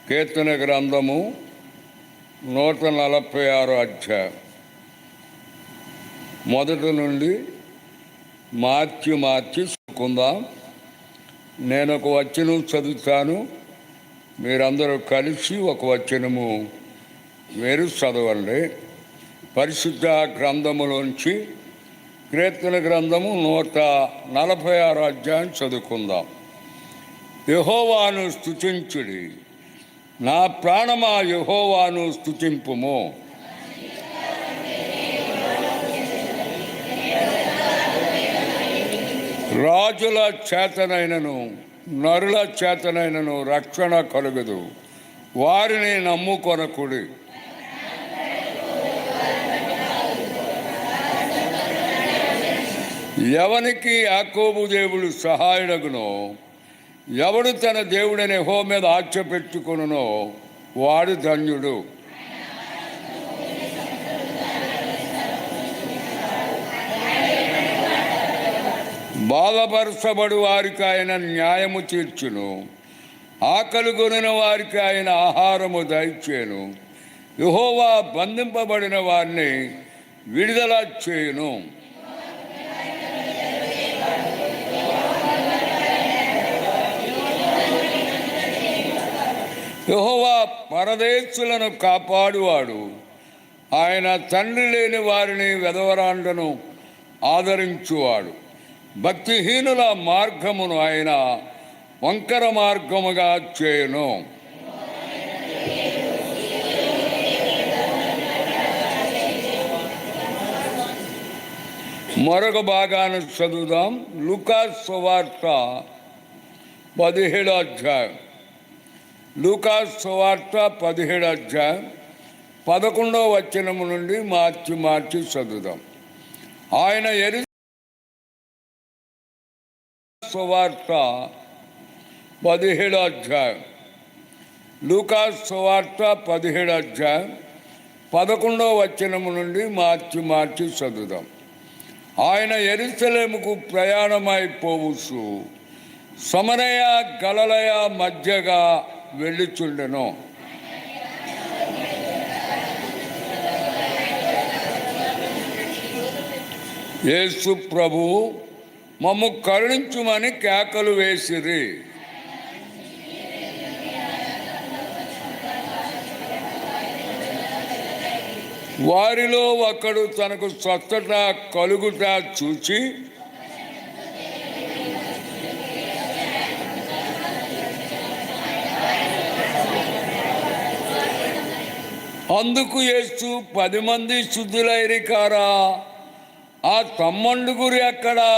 కీర్తన గ్రంథము 146 అధ్యాయం మొదటి నుండి మార్చి చదువుకుందాం. నేను ఒక వచనం చదువుతాను, మీరందరూ కలిసి ఒక వచనము మీరు చదవండి. పరిశుద్ధ గ్రంథములోంచి కీర్తన గ్రంథము 146 అధ్యాయం చదువుకుందాం. యెహోవాను స్తుతించుడి, నా ప్రాణమా యెహోవాను స్తుతింపుము. రాజుల చేతనైనను నరుల చేతనైనను రక్షణ కలుగదు, వారిని నమ్ముకొనకుడి. ఎవనికి యాకోబు దేవుడు సహాయుడగునో, ఎవడు తన దేవుడైన యెహోవా మీద ఆశ పెట్టుకొనునో వాడు ధన్యుడు. బాధపరచబడు వారికి ఆయన న్యాయము తీర్చును, ఆకలి కొనిన వారికి ఆయన ఆహారము దయచేయును. యెహోవా బంధింపబడిన వారిని విడుదల చేయును. యెహోవా పరదేశులను కాపాడువాడు. ఆయన తండ్రి లేని వారిని వెధవరాండను ఆదరించువాడు. భక్తిహీనుల మార్గమును ఆయన వంకర మార్గముగా చేయును. మరొక భాగాన్ని చదువుదాం. లూకా సువార్త 17 అధ్యాయం. లూకా సువార్త 17 అధ్యాయం 11వ వచనము నుండి మార్చి చదువుదాం. ఆయన సువార్త 17 అధ్యాయం. లూకా సువార్త 17 అధ్యాయం 11వ వచనము నుండి మార్చి చదువుదాం. ఆయన యెరూషలేముకు ప్రయాణమైపోవచ్చు సమరయ గలిలయ మధ్యగా వెళ్ళుచుండెను. యేసు ప్రభు మమ్ము కరుణించుమని కేకలు వేసిరి. వారిలో ఒకడు తనకు స్వస్థత కలుగుట చూచి అందుకు యేసు 10 మంది శుద్ధులైరి కారా, ఆ తమ్మండుగురు ఎక్కడా?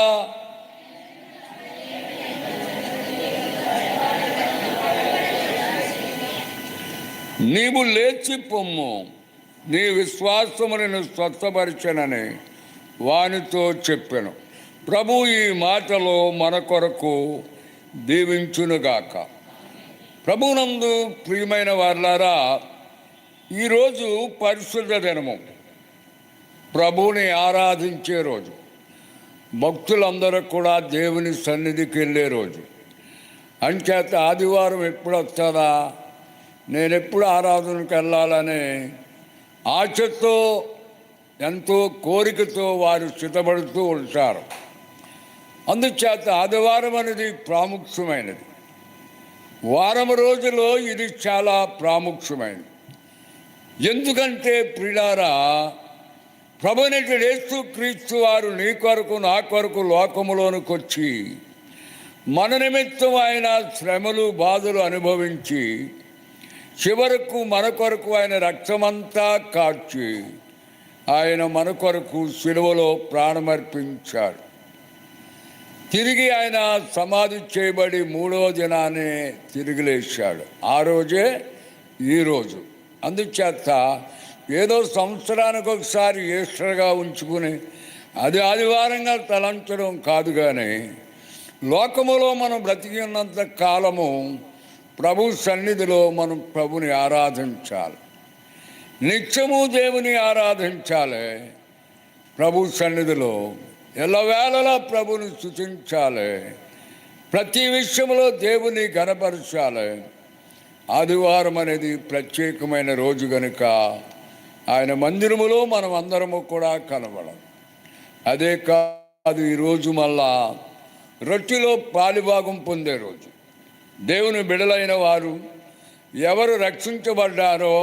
నీవు లేచి పొమ్ము, నీ విశ్వాసము నిన్ను స్వస్థపరిచెనని వానితో చెప్పెను. ప్రభు ఈ మాటలో మన కొరకు దీవించునుగాక. ప్రభునందు ప్రియమైన వారలారా, ఈరోజు పరిశుద్ధ దినము, ప్రభువుని ఆరాధించే రోజు, భక్తులందరూ కూడా దేవుని సన్నిధికి వెళ్ళే రోజు. అంచేత ఆదివారం ఎప్పుడు వస్తుందా, నేను ఎప్పుడు ఆరాధనకు వెళ్ళాలనే ఆశతో, ఎంతో కోరికతో వారు సిద్ధపడుతూ ఉంటారు. అందుచేత ఆదివారం అనేది ప్రాముఖ్యమైనది. వారం రోజులో ఇది చాలా ప్రాముఖ్యమైనది. ఎందుకంటే ప్రియులారా, ప్రభువైన యేసుక్రీస్తు వారు నీ కొరకు నా కొరకు లోకములోనికి వచ్చి మన నిమిత్తం ఆయన శ్రమలు బాధలు అనుభవించి చివరకు మన కొరకు ఆయన రక్తమంతా కార్చి ఆయన మన కొరకు సిలువలో ప్రాణమర్పించాడు. తిరిగి ఆయన సమాధి చేయబడి 3వ దినాన్ని తిరిగి లేచాడు. ఆ రోజే ఈరోజు. అందుచేత ఏదో సంవత్సరానికి ఒకసారి ఈస్టర్గా ఉంచుకుని అది ఆదివారంగా తలంచడం కాదు, కానీ లోకములో మనం బ్రతికి ఉన్నంత కాలము ప్రభు సన్నిధిలో మనం ప్రభుని ఆరాధించాలి. నిత్యము దేవుని ఆరాధించాలి. ప్రభు సన్నిధిలో ఎల్లవేళలా ప్రభుని స్తుతించాలి. ప్రతి విషయంలో దేవుని ఘనపరచాలి. ఆదివారం అనేది ప్రత్యేకమైన రోజు కనుక ఆయన మందిరములో మనం అందరము కూడా కనబడం. అదే కాదు, ఈరోజు మళ్ళా రొట్టెలో పాలిభాగం పొందే రోజు. దేవుని బిడలైన వారు ఎవరు రక్షించబడ్డారో,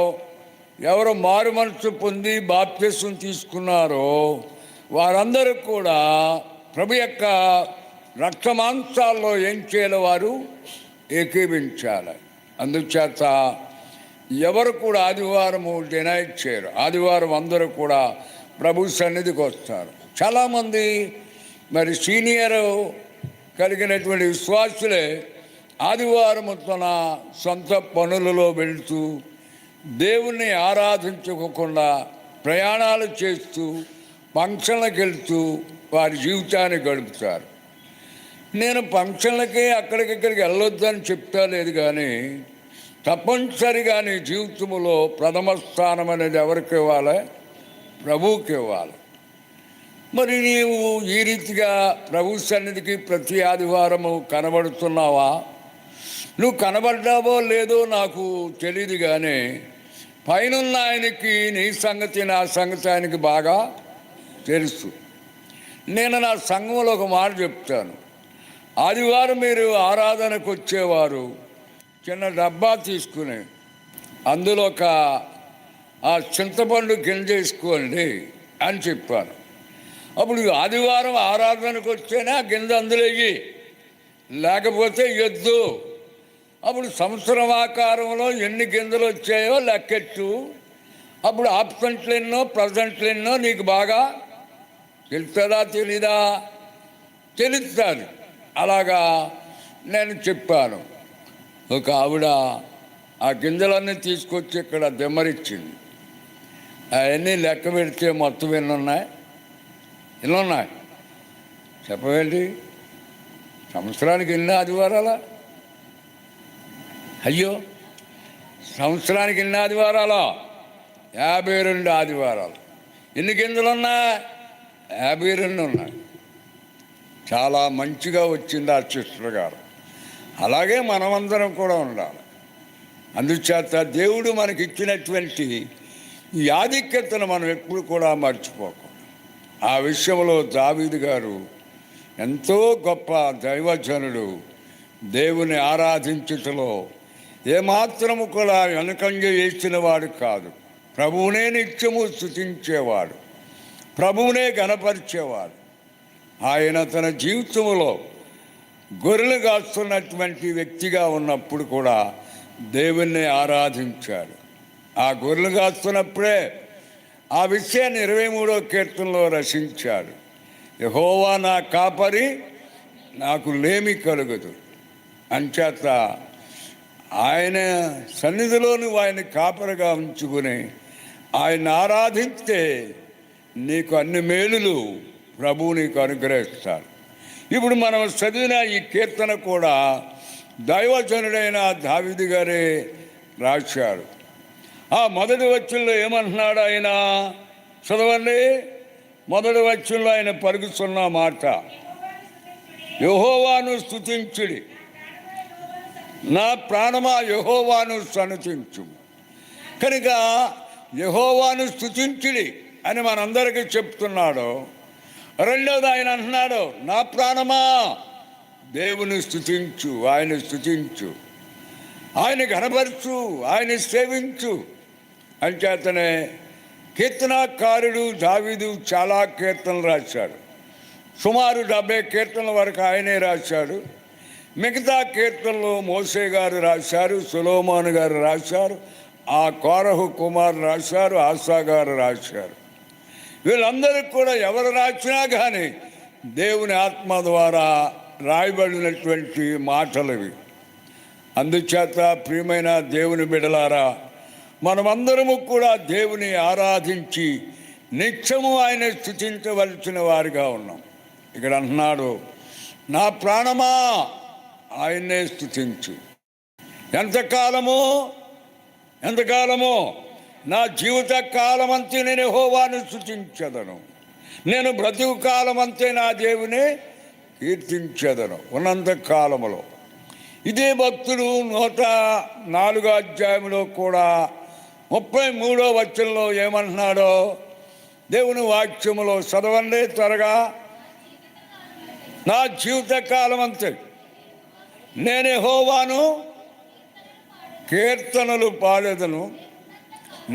ఎవరు మారు మనసు పొంది బాప్తిసం తీసుకున్నారో వారందరూ కూడా ప్రభు యొక్క రక్తమాంసాల్లో ఏం చేయాలి, వారు ఏకీభించాలి. అందుచేత ఎవరు కూడా ఆదివారము డినై చేయరు. ఆదివారం అందరూ కూడా ప్రభు సన్నిధికి వస్తారు. చాలామంది మరి సీనియర్ కలిగినటువంటి విశ్వాసులే ఆదివారము తన సొంత పనులలో వెళుతూ దేవుణ్ణి ఆరాధించుకోకుండా ప్రయాణాలు చేస్తూ ఫంక్షన్లకు వెళ్తూ వారి జీవితాన్ని గడుపుతారు. నేను ఫంక్షన్లకి అక్కడికిక్కడికి వెళ్ళొద్దని చెప్తా లేదు, కానీ తప్పనిసరిగా నీ జీవితంలో ప్రథమ స్థానం అనేది ఎవరికి ఇవ్వాలి? ప్రభువుకి ఇవ్వాలి. మరి నీవు ఈ రీతిగా ప్రభు సన్నిధికి ప్రతి ఆదివారము కనబడుతున్నావా? నువ్వు కనబడ్డావో లేదో నాకు తెలియదు, కానీ పైనున్న ఆయనకి నీ సంగతి నా సంగతి ఆయనకి బాగా తెలుసు. నేను నా సంఘంలో ఒక మాట చెప్తాను. ఆదివారం మీరు ఆరాధనకు వచ్చేవారు చిన్న డబ్బా తీసుకుని అందులో ఆ చింతపండు గింజ వేసుకోండి అని చెప్పాను. అప్పుడు ఆదివారం ఆరాధనకు వస్తేనే ఆ గింజ అందులో వెయ్యి, లేకపోతే ఎద్దు. అప్పుడు సంవత్సరం ఆకారంలో ఎన్ని గింజలు వచ్చాయో లెక్కెట్టు. అప్పుడు ఆబ్సెంట్లు ఎన్నో ప్రజెంట్లు ఎన్నో నీకు బాగా తెలుస్తుందా తెలీదా? తెలుస్తుంది. అలాగా నేను చెప్పాను. ఒక ఆవిడ ఆ గింజలన్నీ తీసుకొచ్చి ఇక్కడ దెమ్మరిచ్చింది. అవన్నీ లెక్క పెడితే మొత్తం ఎన్నున్నాయి? చెప్పవేంటి? సంవత్సరానికి ఎన్ని ఆదివారాలా? అయ్యో, సంవత్సరానికి ఎన్ని ఆదివారాలా? 52 ఆదివారాలు. ఎన్ని గింజలున్నాయి? 52 ఉన్నాయి. చాలా మంచిగా వచ్చింది ఆ సిస్టర్ గారు. అలాగే మనమందరం కూడా ఉండాలి. అందుచేత దేవుడు మనకి ఇచ్చినటువంటి ఈ ఆధిక్యతను మనం ఎప్పుడు కూడా మర్చిపోకూడదు. ఆ విషయంలో దావీదు గారు ఎంతో గొప్ప దైవజనుడు. దేవుని ఆరాధించుటలో ఏమాత్రము కూడా వెనకంజ వేసిన వాడు కాదు. ప్రభువునే నిత్యము స్తుతించేవాడు, ప్రభువునే గణపరిచేవాడు. ఆయన తన జీవితంలో గొర్రెలు కాస్తున్నటువంటి వ్యక్తిగా ఉన్నప్పుడు కూడా దేవుణ్ణి ఆరాధించాడు. ఆ గొర్రెలు కాస్తున్నప్పుడే ఆ విషయాన్ని 23వ కీర్తనలో రచించాడు. యెహోవా నా కాపరి, నాకు లేమి కలుగదు. అంచేత ఆయన సన్నిధిలో నువ్వు ఆయన కాపరిగా ఉంచుకుని ఆయన ఆరాధిస్తే నీకు అన్ని మేలులు ప్రభువు నీకు అనుగ్రహిస్తాడు. ఇప్పుడు మనం చదివిన ఈ కీర్తన కూడా దైవజనుడైన దావీదు గారే రాశాడు. ఆ మొదటి వచనంలో ఏమంటున్నాడు ఆయన? చదవండి. మొదటి వచనంలో ఆయన పలుకుతున్న మాట, యెహోవాను స్తుతించుడి, నా ప్రాణమా యెహోవాను సన్నుతించు. కనుక యెహోవాను స్తుతించుడి అని మనందరికీ చెప్తున్నాడు. రెండోది ఆయన అంటున్నాడు, నా ప్రాణమా దేవుని స్తుతించు, ఆయన స్తుతించు, ఆయన ఘనపరచు, ఆయన సేవించు. అంచేతనే కీర్తనాకారుడు దావీదు చాలా కీర్తనలు రాశాడు. సుమారు 70 కీర్తనల వరకు ఆయనే రాశాడు. మిగతా కీర్తనలు మోసే గారు రాశారు, సొలొమోను గారు రాశారు, ఆ కోరహు కుమారు రాశారు, ఆసా గారు రాశారు. వీళ్ళందరికీ కూడా ఎవరు రాసినా కానీ దేవుని ఆత్మ ద్వారా రాయబడినటువంటి మాటలవి. అందుచేత ప్రియమైన దేవుని బిడ్డలారా, మనమందరము కూడా దేవుని ఆరాధించి నిత్యము ఆయన స్తుతించవలసిన వారిగా ఉన్నాం. ఇక్కడ అంటున్నాడు, నా ప్రాణమా ఆయన్నే స్తుతించు. ఎంతకాలమో నా జీవిత కాలమంతే నేను యెహోవాను స్తుతించదను. నేను బ్రతుకు కాలమంతే నా దేవుని కీర్తించెదను ఉన్నంత కాలములో. ఇదే భక్తుడు 104వ అధ్యాయంలో కూడా 33వ వచనంలో ఏమంటున్నాడో దేవుని వాక్యములో చదవండి త్వరగా. నా జీవిత కాలం అంతే నేను యెహోవాను కీర్తనలు పాడేదను,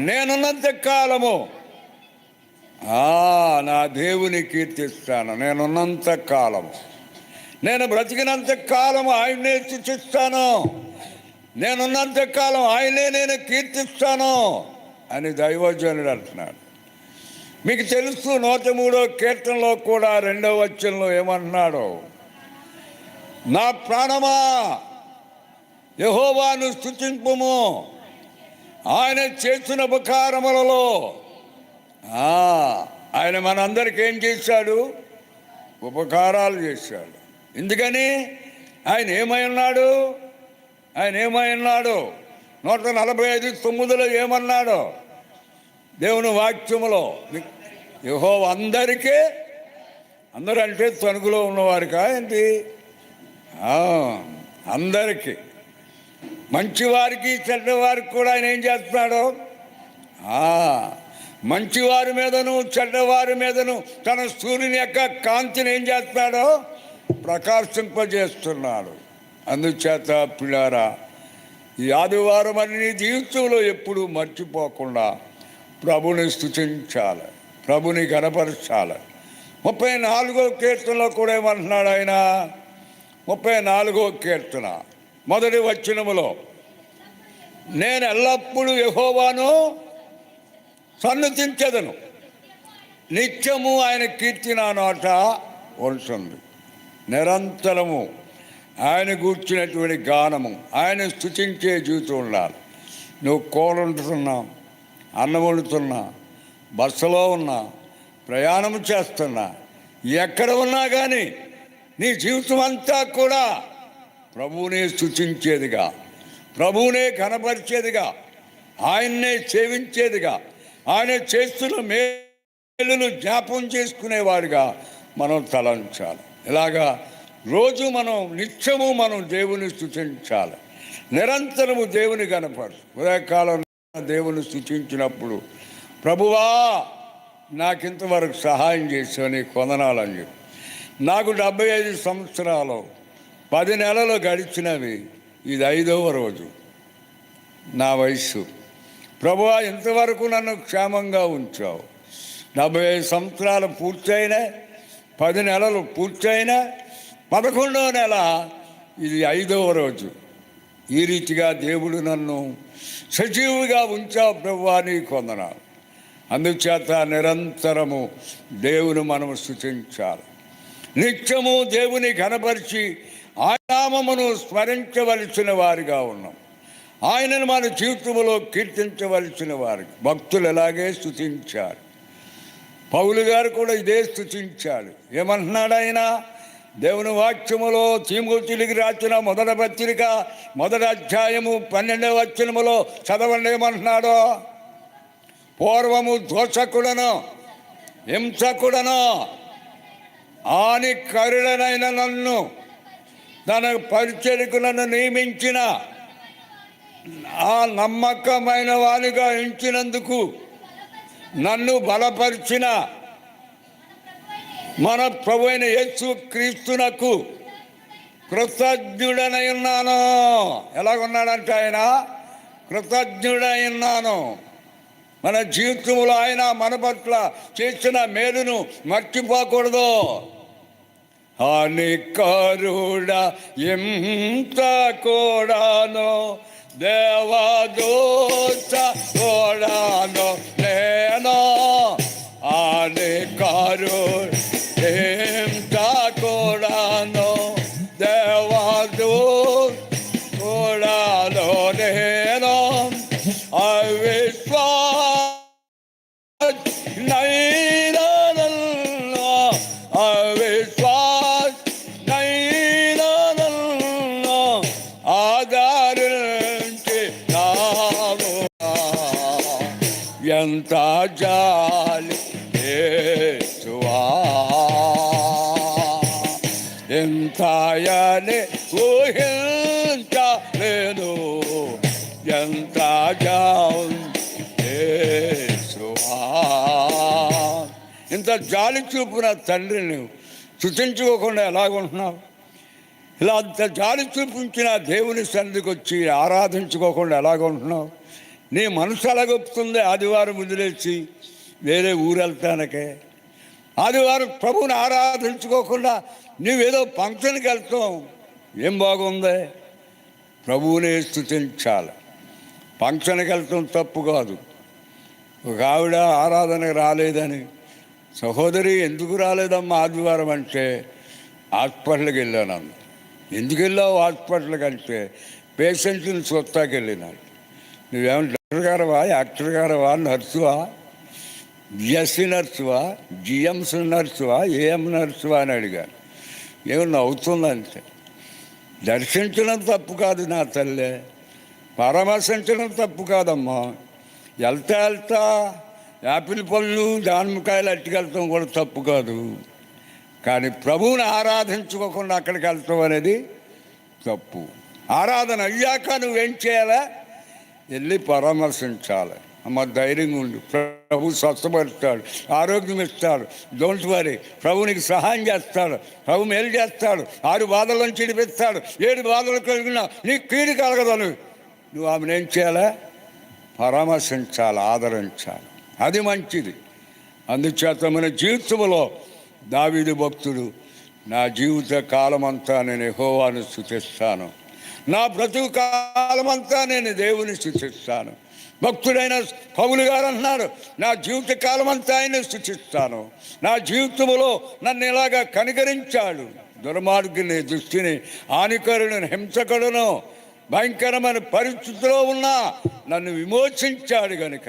నేనున్నంత కాలము నా దేవుని కీర్తిస్తాను. నేనున్నంత కాలము, నేను బ్రతికినంత కాలం ఆయన్నే స్తుతిస్తాను, నేనున్నంత కాలం ఆయనే నేను కీర్తిస్తాను అని దైవజనుడు అంటున్నాడు. మీకు తెలుసు 103వ కీర్తనలో కూడా 2వ వచనంలో ఏమంటున్నాడు? నా ప్రాణమా యెహోవాను స్తుతింపుము, ఆయన చేసిన ఉపకారములలో. ఆయన మనందరికి ఏం చేశాడు? ఉపకారాలు చేశాడు. ఎందుకని ఆయన ఏమై ఉన్నాడు? 145:9 ఏమన్నాడు దేవుని వాక్యములో? యెహోవా అందరికీ, అందరంటే తణుకులో ఉన్నవారికా ఏంటి? అందరికీ, మంచివారికి చెడ్డవారికి కూడా ఆయన ఏం చేస్తున్నాడు? మంచివారి మీదను చెడ్డవారి మీదను తన సూర్యుని యొక్క కాంతిని ఏం చేస్తున్నాడో ప్రకాశింపజేస్తున్నాడు. అందుచేత పిల్లారా, ఈ ఆదివారం అన్ని జీవితంలో ఎప్పుడూ మర్చిపోకుండా ప్రభుని స్తుతించాలి, ప్రభుని గణపరచాలి. 34వ కీర్తనలో కూడా ఏమంటున్నాడు ఆయన? 34వ కీర్తన 1వ వచనములో, నేను ఎల్లప్పుడూ యెహోవాను సన్నుతించెదను, నిత్యము ఆయన కీర్తి నా నోట ఉంటుంది. నిరంతరము ఆయన కూర్చున్నటువంటి గానము, ఆయన స్తుతించే జీవితం ఉండాలి. నువ్వు కూర వండుతున్నా, అన్నం వండుతున్నా, బస్సులో ఉన్నా, ప్రయాణం చేస్తున్నా, ఎక్కడ ఉన్నా కానీ నీ జీవితం అంతా కూడా ప్రభువునే స్తుతించేదిగా, ప్రభువునే కనపరిచేదిగా, ఆయన్నే సేవించేదిగా, ఆయన చేస్తున్న మేలును జ్ఞాపం చేసుకునేవారుగా మనం తలంచాలి. ఇలాగా రోజు నిత్యము మనం దేవుని స్తుతించాలి, నిరంతరము దేవుని కనపరు. ఉదయకాలం దేవుని స్తుతించినప్పుడు, ప్రభువా నాకింతవరకు సహాయం చేసావు, నీకు వందనాలని చెప్పి. నాకు 75 సంవత్సరాలు 10 నెలలు గడిచినవి, ఇది 5వ రోజు నా వయస్సు. ప్రభువా ఇంతవరకు నన్ను క్షేమంగా ఉంచావు. 75 సంవత్సరాలు పూర్తయినా, 10 నెలలు పూర్తయినా, 11వ నెల ఇది 5వ రోజు. ఈ రీతిగా దేవుడు నన్ను సజీవుగా ఉంచావు ప్రభువా, నీకు వందనాలు. అందుచేత నిరంతరము దేవుని మనము స్తుతించాలి, నిత్యము దేవుని ఘనపరిచి ఆయన నామమును స్మరించవలసిన వారిగా ఉన్నాం. ఆయనను మన జీవితంలో కీర్తించవలసిన వారు. భక్తులు ఎలాగే స్తుతించారు. పౌలు గారు కూడా ఇదే స్తుతించాడు. ఏమంటున్నాడు ఆయన? దేవుని వాక్యములో తీమోతికి రాసిన 1వ పత్రిక 1వ అధ్యాయము 12వ వచనములో చదవండి. ఏమంటున్నాడో? పూర్వము దోషకుడను హింసకుడను హానికరుడనైన నన్ను తన పరిచర్యకులను నియమించిన ఆ నమ్మకమైన వానిగా ఎంచినందుకు నన్ను బలపరిచిన మన ప్రభువైన యేసు క్రీస్తునకు కృతజ్ఞుడనై ఉన్నాను. ఎలాగున్నాడంటే ఆయన కృతజ్ఞుడై ఉన్నాను. మన జీవితంలో ఆయన మన పట్ల చేసిన మేలును మర్చిపోకూడదు. హానికరుడ ఎంత కూడాను దేవదూత కూడాను నేను హానికరుడ ఎంత కూడాను దేవదూత కూడాను నేను ఎంత జాలి యేసువా దయనే ఊహించలేను ఎంత యేసువా. ఇంత జాలి చూపున తండ్రిని స్తుతించుకోకుండా ఎలాగుంటున్నావు? ఇలా అంత జాలి చూపించిన దేవుని సన్నిధికి వచ్చి ఆరాధించుకోకుండా ఎలాగుంటున్నావు? నీ మనసు ఎలాగొప్పుతుంది ఆదివారం వదిలేసి వేరే ఊరు వెళ్తానకే? ఆదివారం ప్రభువుని ఆరాధించుకోకుండా నువ్వేదో ఫంక్షన్కి వెళ్తాం, ఏం బాగుంది? ప్రభువునే స్తుతించాలి. ఫంక్షన్కి వెళ్తాం తప్పు కాదు. ఒక ఆవిడ ఆరాధనకు రాలేదని, సహోదరి ఎందుకు రాలేదమ్మా ఆదివారం అంటే, హాస్పిటల్కి వెళ్ళాను అన్న. ఎందుకు వెళ్ళావు హాస్పిటల్కి అంటే, పేషెంట్ని చూస్తాకి వెళ్ళినాడు. నువ్వేమన్నా డాక్టర్ గారవా, యాక్టర్ గారవా, నర్సువా, బిఎస్సి నర్సువా, జిఎంసి నర్సువా, ఏఎం నర్సువా అని అడిగాను. ఏమన్నా అవుతుందంటే, దర్శించడం తప్పు కాదు నా తల్లే, పరామర్శించడం తప్పు కాదమ్మా. వెళ్తా యాపిల్ పళ్ళు దానిమ్మకాయలు అట్టుకెళ్తాం కూడా తప్పు కాదు. కానీ ప్రభువుని ఆరాధించుకోకుండా అక్కడికి వెళ్తాం అనేది తప్పు. ఆరాధన అయ్యాక నువ్వేం చేయాలా? వెళ్ళి పరామర్శించాలి. అమ్మ ధైర్యంగా ఉండు, ప్రభు స్వస్థపరుస్తాడు, ఆరోగ్యం ఇస్తాడు, డోంట్ వరీ, ప్రభు నీకు సహాయం చేస్తాడు, ప్రభు మేలు చేస్తాడు, 6 బాధల నుంచి విడిపిస్తాడు, 7 బాధలు కలిగినా నీకు కీడు కలగదు. నువ్వు ఆమెను ఏం చేయాలా? పరామర్శించాలి, ఆదరించాలి. అది మంచిది. అందుచేత మన జీవితంలో దావీదు భక్తుడు, నా జీవిత కాలమంతా నేను యెహోవాను స్తుతిస్తాను, నా బ్రతుకు కాలమంతా నేను దేవుని స్తుతిస్తాను. భక్తుడైన పౌలు గారు అన్నారు, నా జీవిత కాలమంతా ఆయన స్తుతిస్తాను. నా జీవితంలో నన్ను ఇలాగా కనికరించాడు, దుర్మార్గుని దృష్టిని హానికరులను హింసకుడును భయంకరమైన పరిస్థితిలో ఉన్నా నన్ను విమోచించాడు గనుక,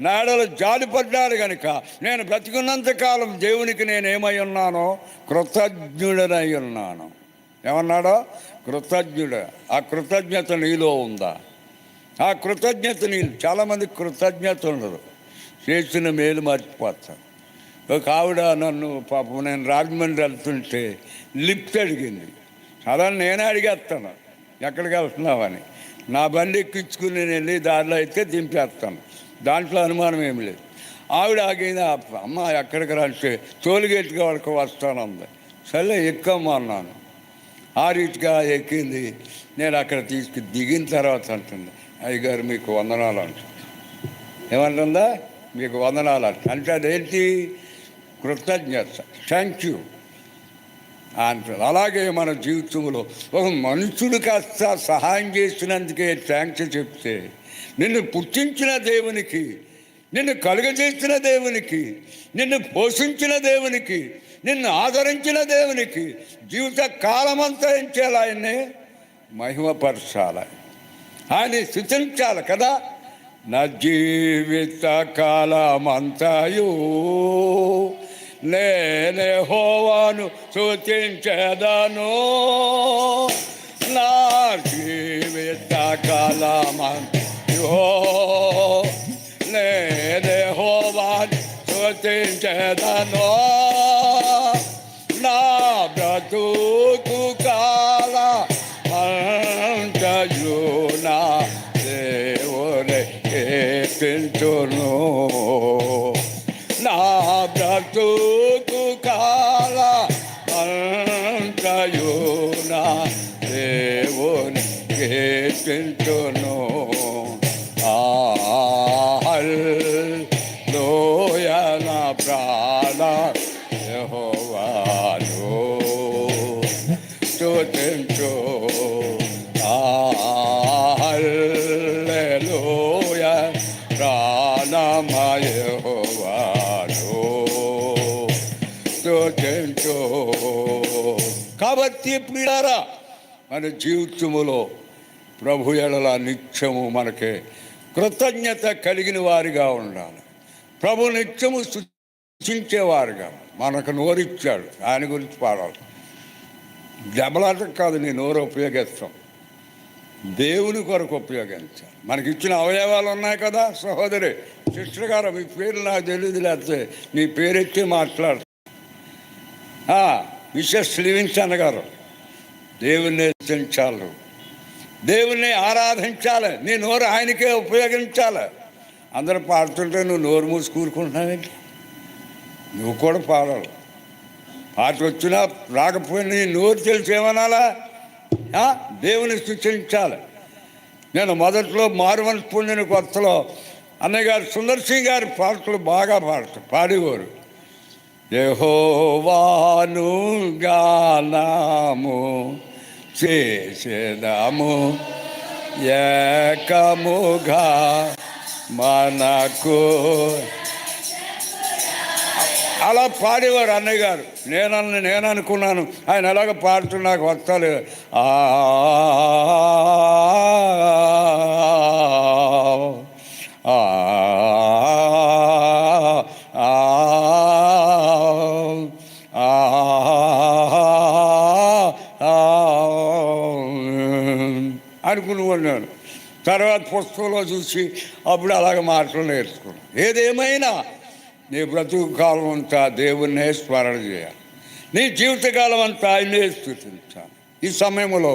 నాడలు జాలిపడ్డాడు గనుక నేను బ్రతికున్నంతకాలం దేవునికి నేనేమై ఉన్నానో కృతజ్ఞుడనై ఉన్నాను. ఏమన్నాడో? కృతజ్ఞుడు. ఆ కృతజ్ఞత నీలో ఉందా? ఆ కృతజ్ఞత నీళ్ళు. చాలామంది కృతజ్ఞత ఉండదు, చేసిన మేలు మర్చిపోతాను. ఒక ఆవిడ నన్ను పాపం, నేను రాజమండ్రి వెళ్తుంటే లిఫ్ట్ అడిగింది. సాధారణ నేనే అడిగేస్తాను ఎక్కడికి వెళ్తున్నావని. నా బండి ఎక్కించుకుని నేను వెళ్ళి దారిలో అయితే దింపేస్తాను, దాంట్లో అనుమానం ఏమి లేదు. ఆవిడ ఆగింది, అమ్మ ఎక్కడికి రంటే టోల్గేట్గా వరకు వస్తానంది. సరే ఎక్కమ్మా అన్నాను. ఆ రీతిగా ఎక్కింది. నేను అక్కడ దిగిన తర్వాత అంటుంది, అయ్యగారు మీకు వందనాలు అంటుంది. ఏమంటుందా? మీకు వందనాలు అంటే అదేంటి? కృతజ్ఞత, థ్యాంక్ యూ అంటారు. అలాగే మన జీవితంలో ఒక మనుషుడు కాస్త సహాయం చేసినందుకే థ్యాంక్స్ చెప్తే, నిన్ను పుట్టించిన దేవునికి, నిన్ను కలుగజేసిన దేవునికి, నిన్ను పోషించిన దేవునికి, నిన్ను ఆదరించిన దేవునికి జీవిత కాలమంతా ఏం చేయాలి? ఆయన్ని మహిమపరచాలి, ఆయన స్తుతించాలి కదా. నా జీవిత కాలమంతయు నేనే యెహోవాను స్తుతించెదను, నా జీవిత కాలమంతయు నేనే యెహోవాను స్తుతించెదను, నా బ్రతుకు కాలమంతయు నా దేవుని కీర్తించును, నా బ్రతుకు కాలమంతయు నా దేవుని కీర్తించును. హల్లెలూయా, నా ప్రాణ యెహోవాను స్తుతించు. హల్లెలూయా, ప్రాణమ యెహోవాను స్తుతించు. కాబట్టి ప్రియులారా, మన జీవితములో ప్రభు ఎడల నిత్యము మనకి కృతజ్ఞత కలిగిన వారిగా ఉండాలి. ప్రభు నిత్యము స్తుతించేవారుగా. మనకు నోరిచ్చాడు, ఆయన గురించి పాడాలి. దెబ్బలాట కాదు, నీ నోరు ఉపయోగిస్తాం, దేవుని కొరకు ఉపయోగించాలి. మనకి ఇచ్చిన అవయవాలు ఉన్నాయి కదా. సహోదరి సిస్టర్ గారు, మీ పేరు నాకు తెలియదు, లేకపోతే నీ పేరెత్తి మాట్లాడు. మిసెస్ లివింగ్స్టన్ గారు, దేవుణ్ణి స్తుతించాలి, దేవుణ్ణి ఆరాధించాలి, నీ నోరు ఆయనకే ఉపయోగించాలి. అందరూ పాడుతుంటే నువ్వు నోరు మూసి కూరుకుంటున్నావేంటి? నువ్వు కూడా పాడాలి. పాట వచ్చినా రాకపోయినా నీ నోరు తెలిసి ఏమనాలా? దేవుని స్తుతించాలి. నేను మొదట్లో మారుమనసు పొందిన కొత్తలో అన్నయ్య గారు సుందర్ సింగ్ గారి పాటలు బాగా పాడేవారు. యెహోవాను గానము చేసేదాము ఏకముగా మనకు, అలా పాడేవారు అన్నయ్య గారు. నేను అనుకున్నాను ఆయన ఎలాగ పాడుతున్నా నాకు వస్తలేదు. అనుకున్నాను నేను. తర్వాత పుస్తకంలో చూసి అప్పుడు అలాగ మాటలు నేర్చుకున్నాను. ఏదేమైనా నీ బ్రతుకు కాలం అంతా దేవుణ్ణే స్మరణ చేయాలి, నీ జీవితకాలం అంతా ఆయనే స్తుతించాలి. ఈ సమయంలో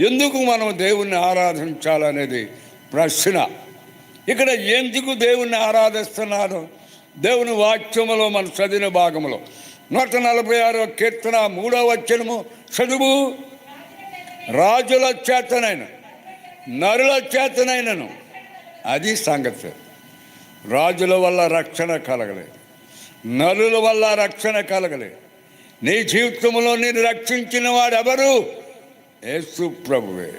ఎందుకు మనం దేవుణ్ణి ఆరాధించాలనేది ప్రశ్న. ఇక్కడ ఎందుకు దేవుణ్ణి ఆరాధిస్తున్నాను? దేవుని వాక్యములో మన చదివిన భాగంలో 146వ కీర్తన 3వ వచనము చదువు. రాజుల చేతనైన నరుల చేతనైనను, అది సంగతి. రాజుల వల్ల రక్షణ కలగలేదు, నరుల వల్ల రక్షణ కలగలేదు. నీ జీవితంలో నేను రక్షించిన వాడు ఎవరు? యేసు ప్రభువే,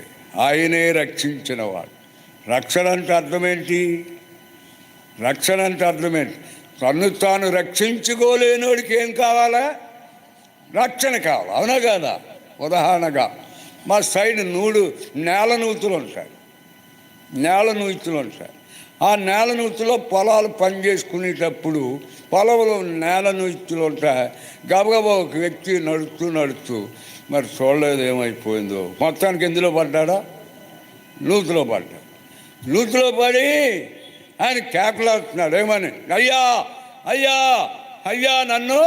ఆయనే రక్షించిన వాడు. రక్షణ అంటే అర్థమేంటి? రక్షణ అంటే అర్థమేంటి? తను తాను రక్షించుకోలేనోడికి ఏం కావాలా? రక్షణ కావాలి, అవునా కదా? ఉదాహరణగా మా సైడ్ నేల నూతులు ఉంటాయి. ఆ నేల నూతులో పొలాలు పని చేసుకునేటప్పుడు పొలంలో నేల నూతులు ఉంటాయి. గబగబా ఒక వ్యక్తి నడుస్తూ మరి చూడలేదు ఏమైపోయిందో, మొత్తానికి ఎందులో పడ్డాడా? నూతులో పడ్డాడు. నూతులో పడి ఆయన కేకలాడుతున్నాడు. ఏమని? అయ్యా అయ్యా అయ్యా నన్ను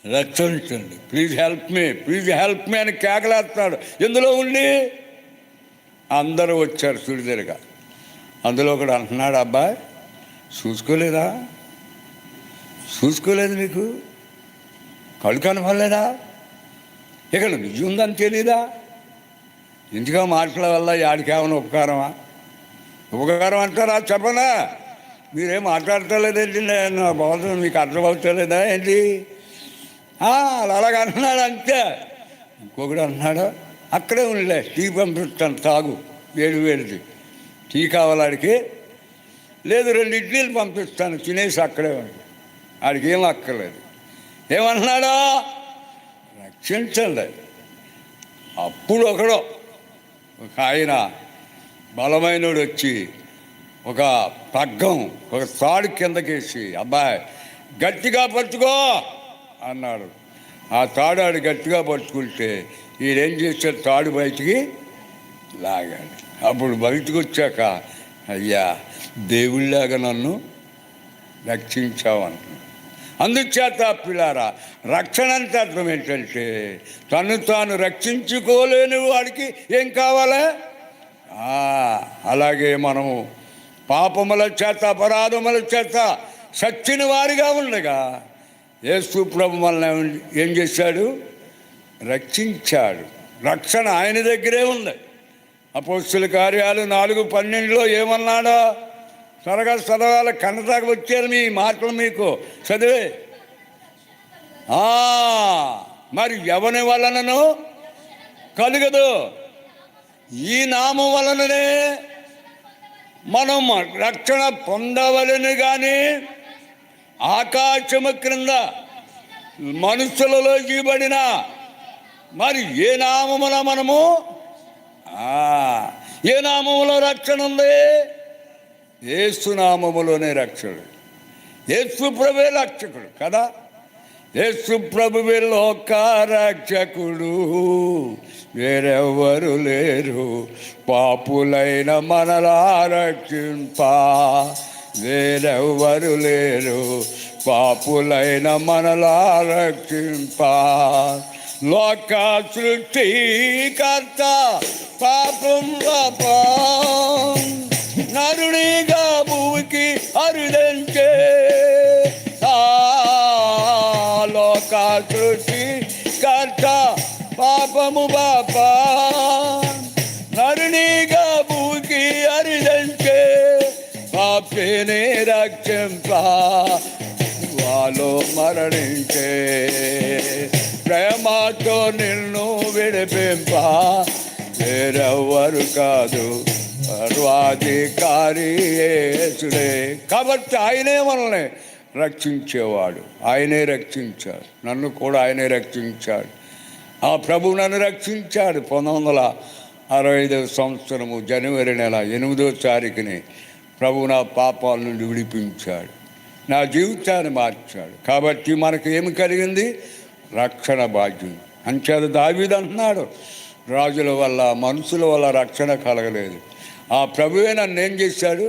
రక్షించండి, ప్లీజ్ హెల్ప్ మీ అని కేకలేస్తున్నాడు. ఎందులో ఉండి అందరూ వచ్చారు సుడిదెరగా. అందులో ఒకడు అంటున్నాడు, అబ్బాయి చూసుకోలేదు, నీకు కళ్ళు కనపడలేదా? ఇక్కడ నిజం ఉందని తెలీదా? ఇంటిగా మాటల వల్ల యాడికేమైనా ఉపకారం అంటారా? చెప్పనా? మీరేం మాట్లాడతలేదేంటి? నా బాధ మీకు అర్థమవుతలేదా ఏంటి? అలాగ అంటున్నాడు అంతే. ఇంకొకడు అంటున్నాడు, అక్కడే ఉండలే, టీ పంపిస్తాను తాగు, వేడిది టీ కావాలాడికి. లేదు 2 ఇడ్లీలు పంపిస్తాను తినేసి అక్కడే ఉంది. ఆడికి ఏం అక్కర్లేదు. ఏమంటున్నాడా? రక్షించండి. అప్పుడు ఒక ఆయన బలమైనడు వచ్చి ఒక పగ్గం, ఒక తాడు కిందకేసి, అబ్బాయి గట్టిగా పట్టుకో అన్నాడు. ఆ తాడు ఆడు గట్టిగా పట్టుకుంటే ఈడేం చేశాడు? తాడు బయటికి లాగాడు. అప్పుడు బయటకు వచ్చాక, అయ్యా దేవుళ్ళలాగా నన్ను రక్షించావంటున్నాడు. అందుచేత పిల్లారా, రక్షణ అంటే అర్థం ఏంటంటే తను తాను రక్షించుకోలేని వాడికి ఏం కావాలా? అలాగే మనము పాపముల చేత అపరాధముల చేత సచ్చిన వారిగా ఉండగా యేసు ప్రభు మనల్ని ఏం చేశాడు? రక్షించాడు. రక్షణ ఆయన దగ్గరే ఉంది. అపోస్తలుల కార్యాలు 4:12 ఏమన్నాడో త్వరగా చదవాలి, కన్నదాకా వచ్చారు మీ మాటలు మీకు చదివే. మరి ఎవని వలనను కలుగదు, ఈ నామం వలననే మనం రక్షణ పొందవలని. కానీ ఆకాశము క్రింద మనుషులలో గీయబడిన మరి ఏ నామమున మనము ఏ నామములో రక్షణ ఉంది? యేసు నామములోనే రక్షణ. యేసు ప్రభువే రక్షకుడు కదా. యేసు ప్రభువే లోక రక్షకుడు, వేరెవ్వరు లేరు పాపులైన మనలా రక్షింప. వేరెవ్వరు లేరు పాపులైన మనలా రక్షింప. లోక సృష్టికర్త పాపం పాపం నరునిగా భూమికి అరుదంచే లోక సృష్టికర్త పాపము పాపా నరునిగా భూమికి అరుదంచే పాపిని రక్షింప వాళ్ళు మరణించే ప్రేమతో నిన్ను విడిపింప వేరెవ్వరు కాదు సర్వాధికారి యేసుడే. కాబట్టి ఆయనే మనల్ని రక్షించేవాడు, ఆయనే రక్షించాడు. నన్ను కూడా ఆయనే రక్షించాడు. ఆ ప్రభు నన్ను రక్షించాడు. 1965 సంవత్సరము జనవరి నెల 8వ తారీఖుని ప్రభు నా పాపాల నుండి విడిపించాడు, నా జీవితాన్ని మార్చాడు. కాబట్టి మనకు ఏమి కలిగింది? రక్షణ భాగ్యం. అంచేత దావీదు అంటున్నాడు, రాజుల వల్ల మనుషుల వల్ల రక్షణ కలగలేదు, ఆ ప్రభువే నన్ను ఏం చేశాడు?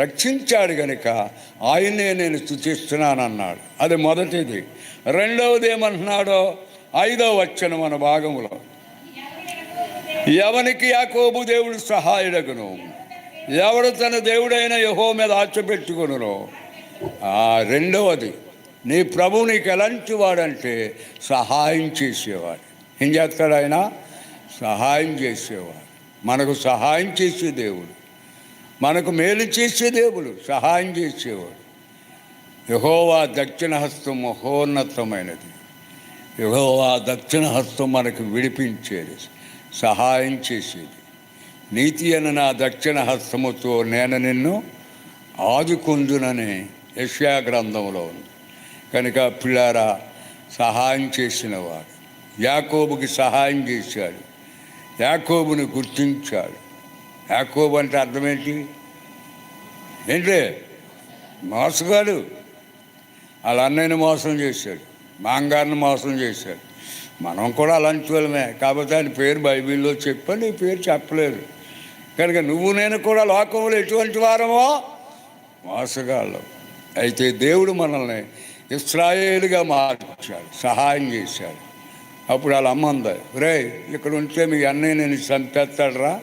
రక్షించాడు కనుక ఆయన్నే నేను స్తుతిస్తున్నానన్నాడు. అది మొదటిది. రెండవది ఏమంటున్నాడో 5వ వచనం మన భాగంలో, ఎవనికి యాకోబు దేవుడు సహాయుడగును, ఎవడు తన దేవుడైన యెహోవా మీద ఆశ పెట్టుకొనునో. రెండవది, నీ ప్రభు నీకు ఎలాంటి వాడంటే సహాయం చేసేవాడు. ఏం చేస్తాడు ఆయన? సహాయం చేసేవాడు. మనకు సహాయం చేసే దేవుడు, మనకు మేలు చేసే దేవుడు, సహాయం చేసేవాడు. యెహోవా దక్షిణ హస్తం మహోన్నతమైనది. యెహోవా దక్షిణ హస్తం మనకు విడిపించేది, సహాయం చేసేది. నీతి అన్న నా దక్షిణ హస్తముతో నేను నిన్ను ఆదుకొందునని యెషయా గ్రంథంలో ఉంది. కనుక పిల్లారా, సహాయం చేసినవాడు యాకోబుకి సహాయం చేశాడు, యాకోబుని గుర్తించాడు. యాకోబు అంటే అర్థం ఏంటి? మోసగాడు. వాళ్ళ అన్నయ్యని మోసం చేశాడు, మాంగారిని మోసం చేశాడు. మనం కూడా అలాంటి వాళ్ళమే. కాకపోతే ఆయన పేరు బైబిల్లో చెప్పని నీ పేరు చెప్పలేదు కనుక నువ్వు నేను కూడా లోకంలో ఎటువంటి వారమో మోసగాళ్ళం. అయితే దేవుడు మనల్ని ఇశ్రాయేలుగా మార్చాడు, సహాయం చేశాడు. అప్పుడు వాళ్ళ అమ్మ అంది, రే ఇక్కడ ఉంటే మీ అన్నయ్య నేను చంపేస్తాడరా,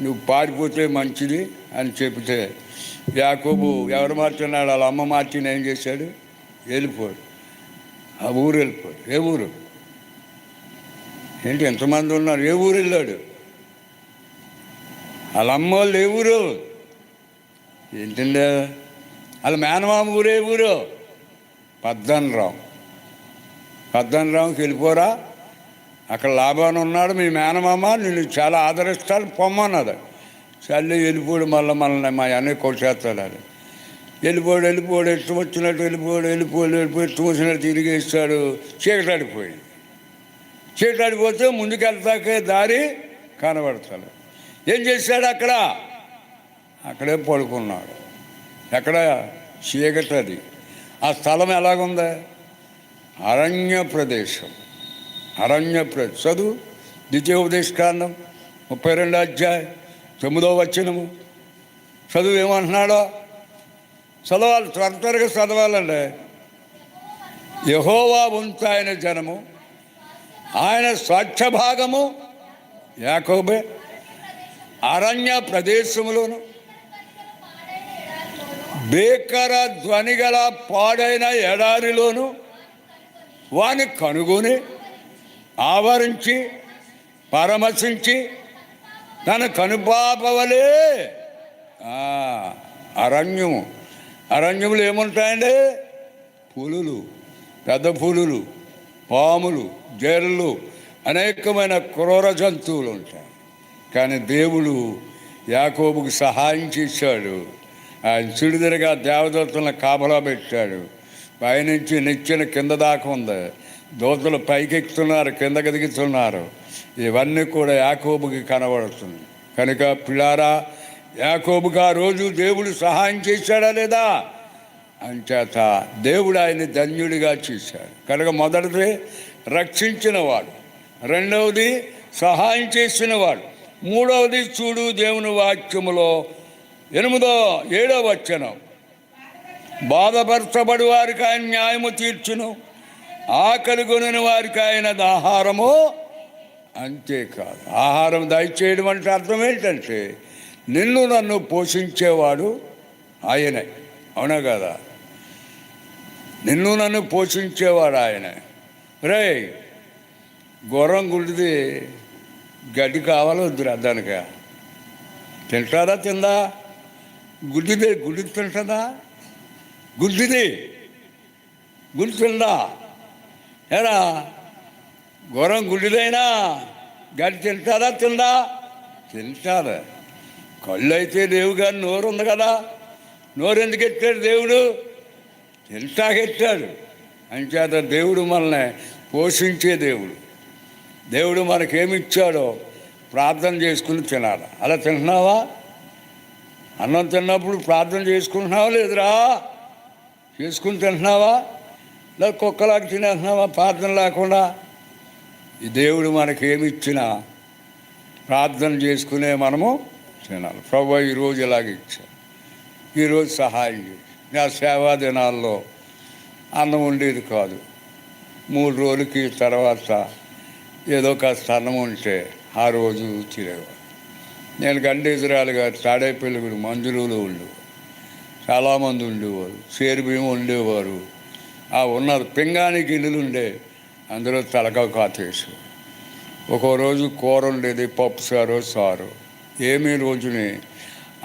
నువ్వు పారిపోతే మంచిది అని చెబితే యాకోబు ఎవరు మార్చున్నాడు? వాళ్ళ అమ్మ మార్చిని ఏం చేశాడు? వెళ్ళిపోయాడు. ఆ ఊరు వెళ్ళిపోయాడు. ఏ ఊరు? ఏంటి ఎంతమంది ఉన్నారు? ఏ ఊరు వెళ్ళాడు? వాళ్ళ అమ్మ వాళ్ళు ఏ ఊరు? ఏంటండి వాళ్ళ మేనమామ ఊరు ఏ ఊరు? పద్దనరావుకి వెళ్ళిపోరా, అక్కడ లాభాన్ని ఉన్నాడు మీ మేనమామ, నిన్ను చాలా ఆదరిస్తాడు, పొమ్మన్నది. చల్లి వెళ్ళిపోడు. మళ్ళీ మా అన్నయ్య కొట్టేస్తాడు. అది వెళ్ళిపోడు ఇష్టం వచ్చినట్టు వెళ్ళిపోయి చూసినట్టు తిరిగేస్తాడు. చీకటాడిపోతే ముందుకెళ్తాకే దారి కనబడతాడు. ఏం చేశాడు? అక్కడే పడుకున్నాడు. ఎక్కడ? చీకటది. ఆ స్థలం ఎలాగుందా? అరణ్య ప్రదేశం. చదువు ద్వితీయోపదేశకాండం 32వ అధ్యాయం 9వ వచనము చదువు. ఏమంటున్నాడో చదవాలి, త్వరగా చదవాలండి. యెహోవా వంతు ఆయన జనము, ఆయన స్వచ్ఛ భాగము యాకోబే, అరణ్య ప్రదేశములోను భీకర ధ్వనిగల పాడైన ఎడారిలోను వాని కనుగొని ఆవరించి పరమశించి తన కనుపాపవలే. అరణ్యములు ఏముంటాయండి? పులులు, పెద్ద పులులు, పాములు, జేరులు, అనేకమైన క్రూర జంతువులు ఉంటాయి. కానీ దేవుడు యాకోబుకు సహాయం చేశాడు. ఆయన చిడుదరగా దేవదూతలను కాపలా పెట్టాడు. పైనుంచి నిచ్చెన కింద దాకా ఉంది. దూతలు పైకెక్కుతున్నారు, కిందకి దిగుతున్నారు. ఇవన్నీ కూడా యాకోబుకి కనబడుతుంది. కనుక పిల్లారా, యాకోబుకి ఆ రోజు దేవుడు సహాయం చేశాడా లేదా? అంచేత దేవుడు ఆయన్ని ధన్యుడిగా చేశాడు. కనుక మొదటిది రక్షించినవాడు, రెండవది సహాయం చేసినవాడు, మూడవది చూడు దేవుని వాక్యములో 7వ వచనం, బాధపరచబడి వారికి ఆయన న్యాయము తీర్చును, ఆకలి కొనిన వారికి ఆయన ఆహారము. అంతేకాదు, ఆహారం దయచేయడం అంటే అర్థం ఏంటంటే నిన్ను నన్ను పోషించేవాడు ఆయనే. అవునా కదా? నిన్ను నన్ను పోషించేవాడు ఆయనే. రే, గుర్రం గుడిది గడ్డి కావాలో వద్దురా దానిక? తింటారా? తిందా? గుడ్డిదే గుడి తింటుందా? గుడ్డిది గుడి తిందా? ఏరా, గుర్రం గుడ్డిదైనా గడ్డి తింటారా? తిందా? తింటారా? కళ్ళు అయితే లేవు కానీ నోరు ఉంది కదా. నోరు ఎందుకు ఎత్తాడు దేవుడు? తింటాకెత్తాడు. అంచేత దేవుడు మనల్ని పోషించే దేవుడు. దేవుడు మనకేమిచ్చాడో ప్రార్థన చేసుకుని తినాలి. అలా తింటున్నావా? అన్నం తిన్నప్పుడు ప్రార్థన చేసుకుంటున్నావా లేదురా? చేసుకుని తింటున్నావా? లేదా కుక్కలాగా తినేస్తున్నావా ప్రార్థన లేకుండా? ఈ దేవుడు మనకేమిచ్చినా ప్రార్థన చేసుకునే మనము తినాలి. ప్రభువా ఈరోజు ఇలాగ ఇచ్చాను, ఈరోజు సహాయం చేసి. నా సేవా దినాల్లో అన్నం ఉండేది కాదు. 3 రోజులకి తర్వాత ఏదో కాస్త అన్నం ఉంటే ఆ రోజు తినేవాడు. నేను గండేజరాలు గారు తాడేపల్లిగూడి మంజులులో ఉండేవారు. చాలామంది ఉండేవారు. సేరు బియ్యం ఉండేవారు. ఆ ఉన్న పింగాణి గిన్నెలు ఉండే, అందులో తలక కాతేసి ఒక్కో రోజు కూర ఉండేది, పప్పు సారు. ఏమీ రోజుని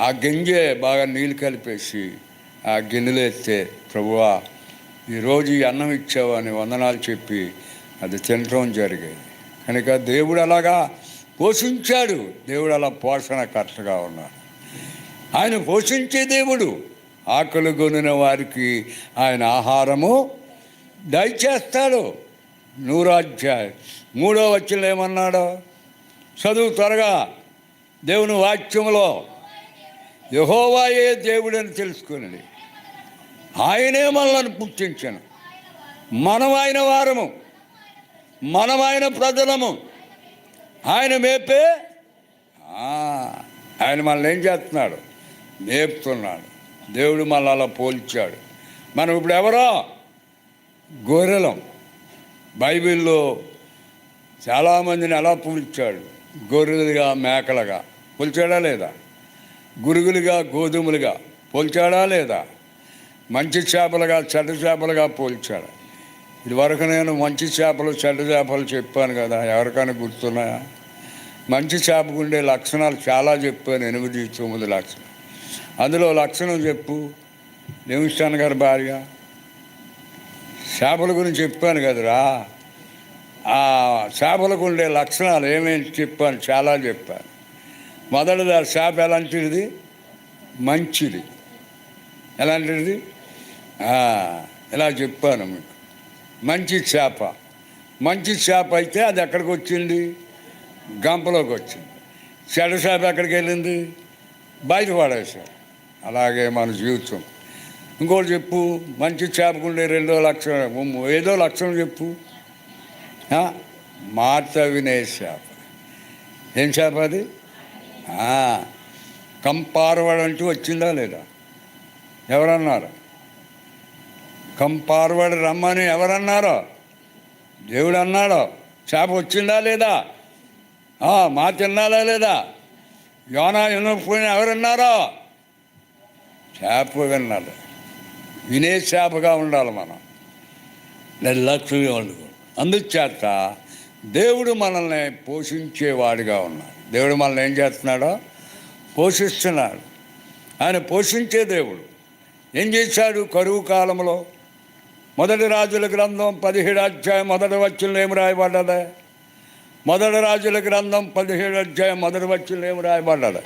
ఆ గింజే బాగా నీళ్ళు కలిపేసి ఆ గిన్నెలు ఎత్తే, ప్రభువా ఈరోజు ఈ అన్నం ఇచ్చావు అని వందనాలు చెప్పి అది తినటం జరిగేది. కనుక దేవుడు అలాగా పోషించాడు. దేవుడు అలా పోషణకర్తగా ఉన్నాడు. ఆయన పోషించే దేవుడు. ఆకలి కొనిన వారికి ఆయన ఆహారము దయచేస్తాడు. 100వ అధ్యాయం 3వ వచనంలో ఏమన్నాడో చదువు త్వరగా. దేవుని వాక్యంలో యెహోవాయే దేవుడని తెలుసుకుని ఆయనే మనల్ని పుట్టించను. మనం ఆయన వారము, మనం ఆయన ప్రజలము. ఆయన మేపే ఆయన మనల్ని ఏం చేస్తున్నాడు? మేపుతున్నాడు. దేవుడు మళ్ళీ అలా పోల్చాడు. మనం ఇప్పుడు ఎవరో గొర్రెలం. బైబిల్లో చాలామందిని ఎలా పోల్చాడు? గొర్రెలుగా, మేకలుగా పోల్చాడా లేదా? గురుగులుగా, గోధుమలుగా పోల్చాడా లేదా? మంచి చేపలుగా, చెడ్డ చేపలుగా పోల్చాడు. ఇదివరకు నేను మంచి చేపలు, చెడ్డ చేపలు చెప్పాను కదా, ఎవరికైనా గుర్తున్నాయా? మంచి చేపకు ఉండే లక్షణాలు చాలా చెప్పాను, 8, 9 లక్షణాలు. అందులో లక్షణం చెప్పు. లివింగ్స్టన్ గారి భార్య చేపల గురించి చెప్పాను కదరా. ఆ చేపలకు ఉండే లక్షణాలు ఏమేమి చెప్పాను? చాలా చెప్పాను. మొదటిది, ఆ చేప ఎలాంటిది? మంచిది. ఎలాంటిది? ఇలా చెప్పాను మీకు. మంచి చేప. మంచి చేప అయితే అది ఎక్కడికి వచ్చింది? గంపలోకి వచ్చింది. చెడ్డ చేప ఎక్కడికి వెళ్ళింది? బయట పడేశారు. అలాగే మన జీవితం. ఇంకోటి చెప్పు. మంచి చేపకుండే 2వ లక్షణం, ఏదో లక్షణం చెప్పు. మాట వినే చేప. ఏం చేప అది? కంపార్వాడ్ అంటూ వచ్చిందా లేదా? ఎవరన్నారు? కంపార్వాడ్ రమ్మని ఎవరన్నారో? దేవుడు అన్నాడో. చేప వచ్చిందా లేదా? మా తిన్నాదా లేదా? యోనా వినకపోయినా ఎవరన్నారో? చేప విన్నాడు. వినే చేపగా ఉండాలి మనం, నిర్లక్ష్యంగా ఉండకూడదు. అందుచేత దేవుడు మనల్ని పోషించేవాడిగా ఉన్నాడు. దేవుడు మనల్ని ఏం చేస్తున్నాడో? పోషిస్తున్నాడు. ఆయన పోషించే దేవుడు. ఏం చేశాడు కరువు కాలంలో? 1 రాజుల గ్రంథం 17వ అధ్యాయం 1వ వచనంలో ఏమి రాయబడ్డది? 1 రాజుల గ్రంథం 17వ అధ్యాయం 1వ వచనంలో ఏమి రాయబడ్డది?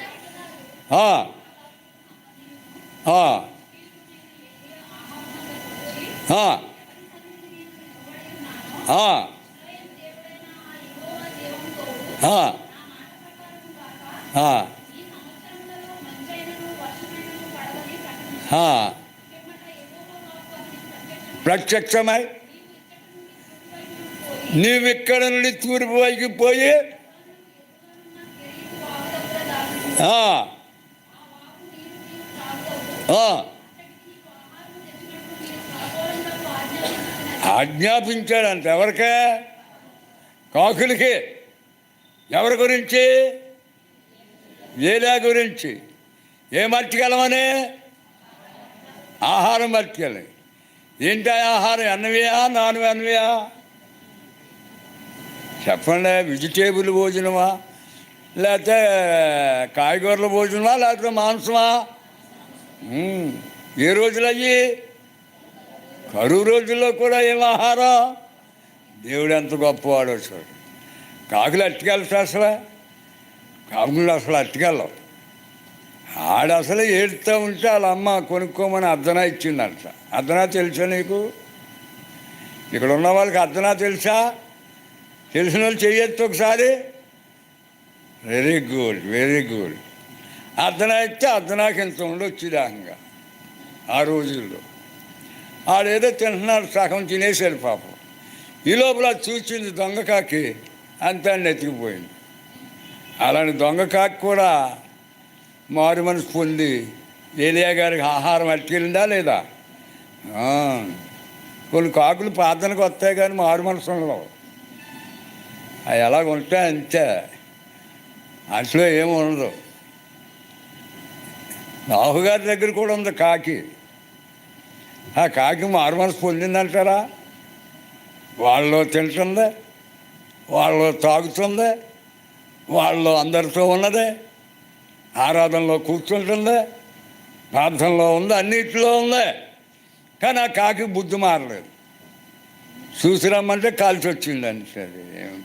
ప్రత్యక్షమై నీవిక్కడ నుండి తూర్పు వైపు పోయి ఆజ్ఞాపించాడంట. ఎవరికే? కాకులకి. ఎవరి గురించి? ఏలియా గురించి. ఏం పట్టుకెళ్ళమని? ఆహారం పట్టుకెళ్ళి. ఏంటి ఆహారం? అన్నవియా నాన్ అన్నవియా చెప్పండి. వెజిటేబుల్ భోజనమా, లేకపోతే కాయగూరల భోజనమా, లేకపోతే మాంసమా? ఏ రోజులు అయ్యి? కరువు రోజుల్లో కూడా ఏం ఆహారం? దేవుడు ఎంత గొప్పవాడో చూడు. కాకులు అట్టుకెళ్తా అసలు? కాకులు అసలు అట్టుకెళ్ళవు. ఆడ అసలు ఏడుతూ ఉంటే వాళ్ళ అమ్మ కొనుక్కోమని అర్ధనా ఇచ్చిందంట. అర్ధనా తెలుసా నీకు? ఇక్కడ ఉన్న వాళ్ళకి అర్ధనా తెలుసా? తెలిసిన వాళ్ళు చెయ్యొచ్చు ఒకసారి. Very good, very good. అర్ధనా ఇస్తే అర్ధనాకి ఇంత ఉండొచ్చుదాహంగా ఆ రోజుల్లో. ఆడేదో తింటున్నాడు, సగం తినేసాడు పాపం. ఈ లోపల చూసింది దొంగ కాకి, అంతా నెతికిపోయింది. అలాంటి దొంగ కాకి కూడా మారు మనసు పొంది ఏలియా గారికి ఆహారం అట్టుకెళ్ళిందా లేదా? కొన్ని కాకులు ప్రార్థనకు వస్తాయి కానీ మారు మనసు ఉండవు. అవి ఎలాగ ఉంటాయి అంతే, అసలు ఏమి ఉండదు. రాహుగారి దగ్గర కూడా ఉంది కాకి. ఆ కాకి మారు మనసు పొందిందంటారా? వాళ్ళు తింటుంది, వాళ్ళు తాగుతుంది, వాళ్ళు అందరితో ఉన్నదే, ఆరాధనలో కూర్చుంటుంది, ప్రార్థనలో ఉంది, అన్నిటిలో ఉంది. కానీ ఆ కాకి బుద్ధి మారలేదు. చూసి రమ్మంటే కాల్చి వచ్చిందండి. సరే, ఏం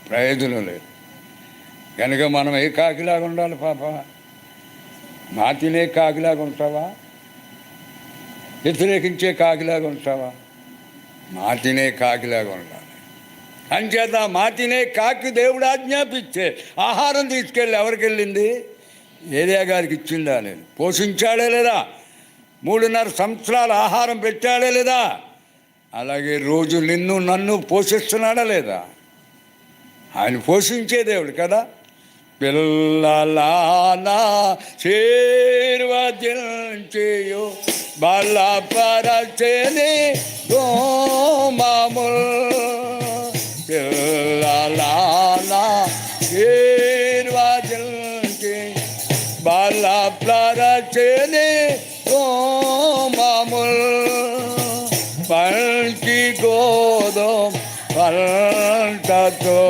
ప్రయోజనం లేదు. కనుక మనం ఏ కాకిలాగా ఉండాలి పాప? మా తినే కాకిలాగా ఉంటావా? వ్యతిరేకించే కాకిలాగా ఉంటావా? మా తినే కాకిలాగా ఉండాలి. అంచేత మా తినే కాకి దేవుడు ఆజ్ఞాపించే ఆహారం తీసుకెళ్ళి ఎవరికి వెళ్ళింది? ఏలియా గారికి ఇచ్చిందా లేదు? పోషించాడే లేదా? 3.5 సంవత్సరాలు ఆహారం పెట్టాడే లేదా? అలాగే రోజు నిన్ను నన్ను పోషిస్తున్నాడా లేదా? ఆయన పోషించే దేవుడు కదా. పిల్లలానా చేర్వదించేయో బలపరచని గోమాముల్. పిల్లలానా చేర్వదించే బలపరచని గోమాముల్. పంచి గోధుమ పంటతో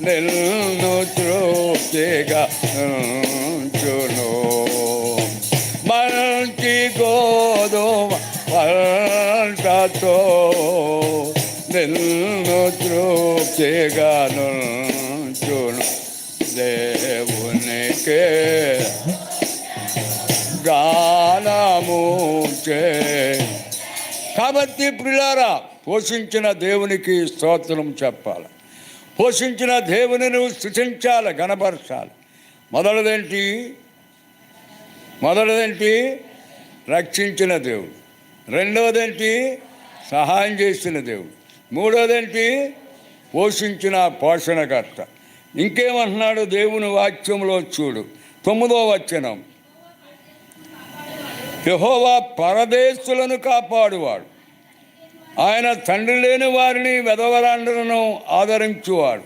నిన్ను తృప్తిగా ఉంచును. మంచి గోధుమ పంటతో నిన్ను తృప్తిగా ఉంచును. దేవునికే గానము చే. కాబట్టి ప్రియులారా, పోషించిన దేవునికి స్తోత్రం చెప్పాలి. పోషించిన దేవుని నువ్వు స్తుతించాలి, గణపరచాలి. మొదటిదేంటి? రక్షించిన దేవుడు. రెండవదేంటి? సహాయం చేసిన దేవుడు. మూడవదేంటి? పోషించిన పోషణకర్త. ఇంకేమంటున్నాడు దేవుని వాక్యంలో చూడు, 9వ వచనం. యెహోవా పరదేశులను కాపాడువాడు, ఆయన తండ్రి లేని వారిని వెధవరాండ్రను ఆదరించువాడు.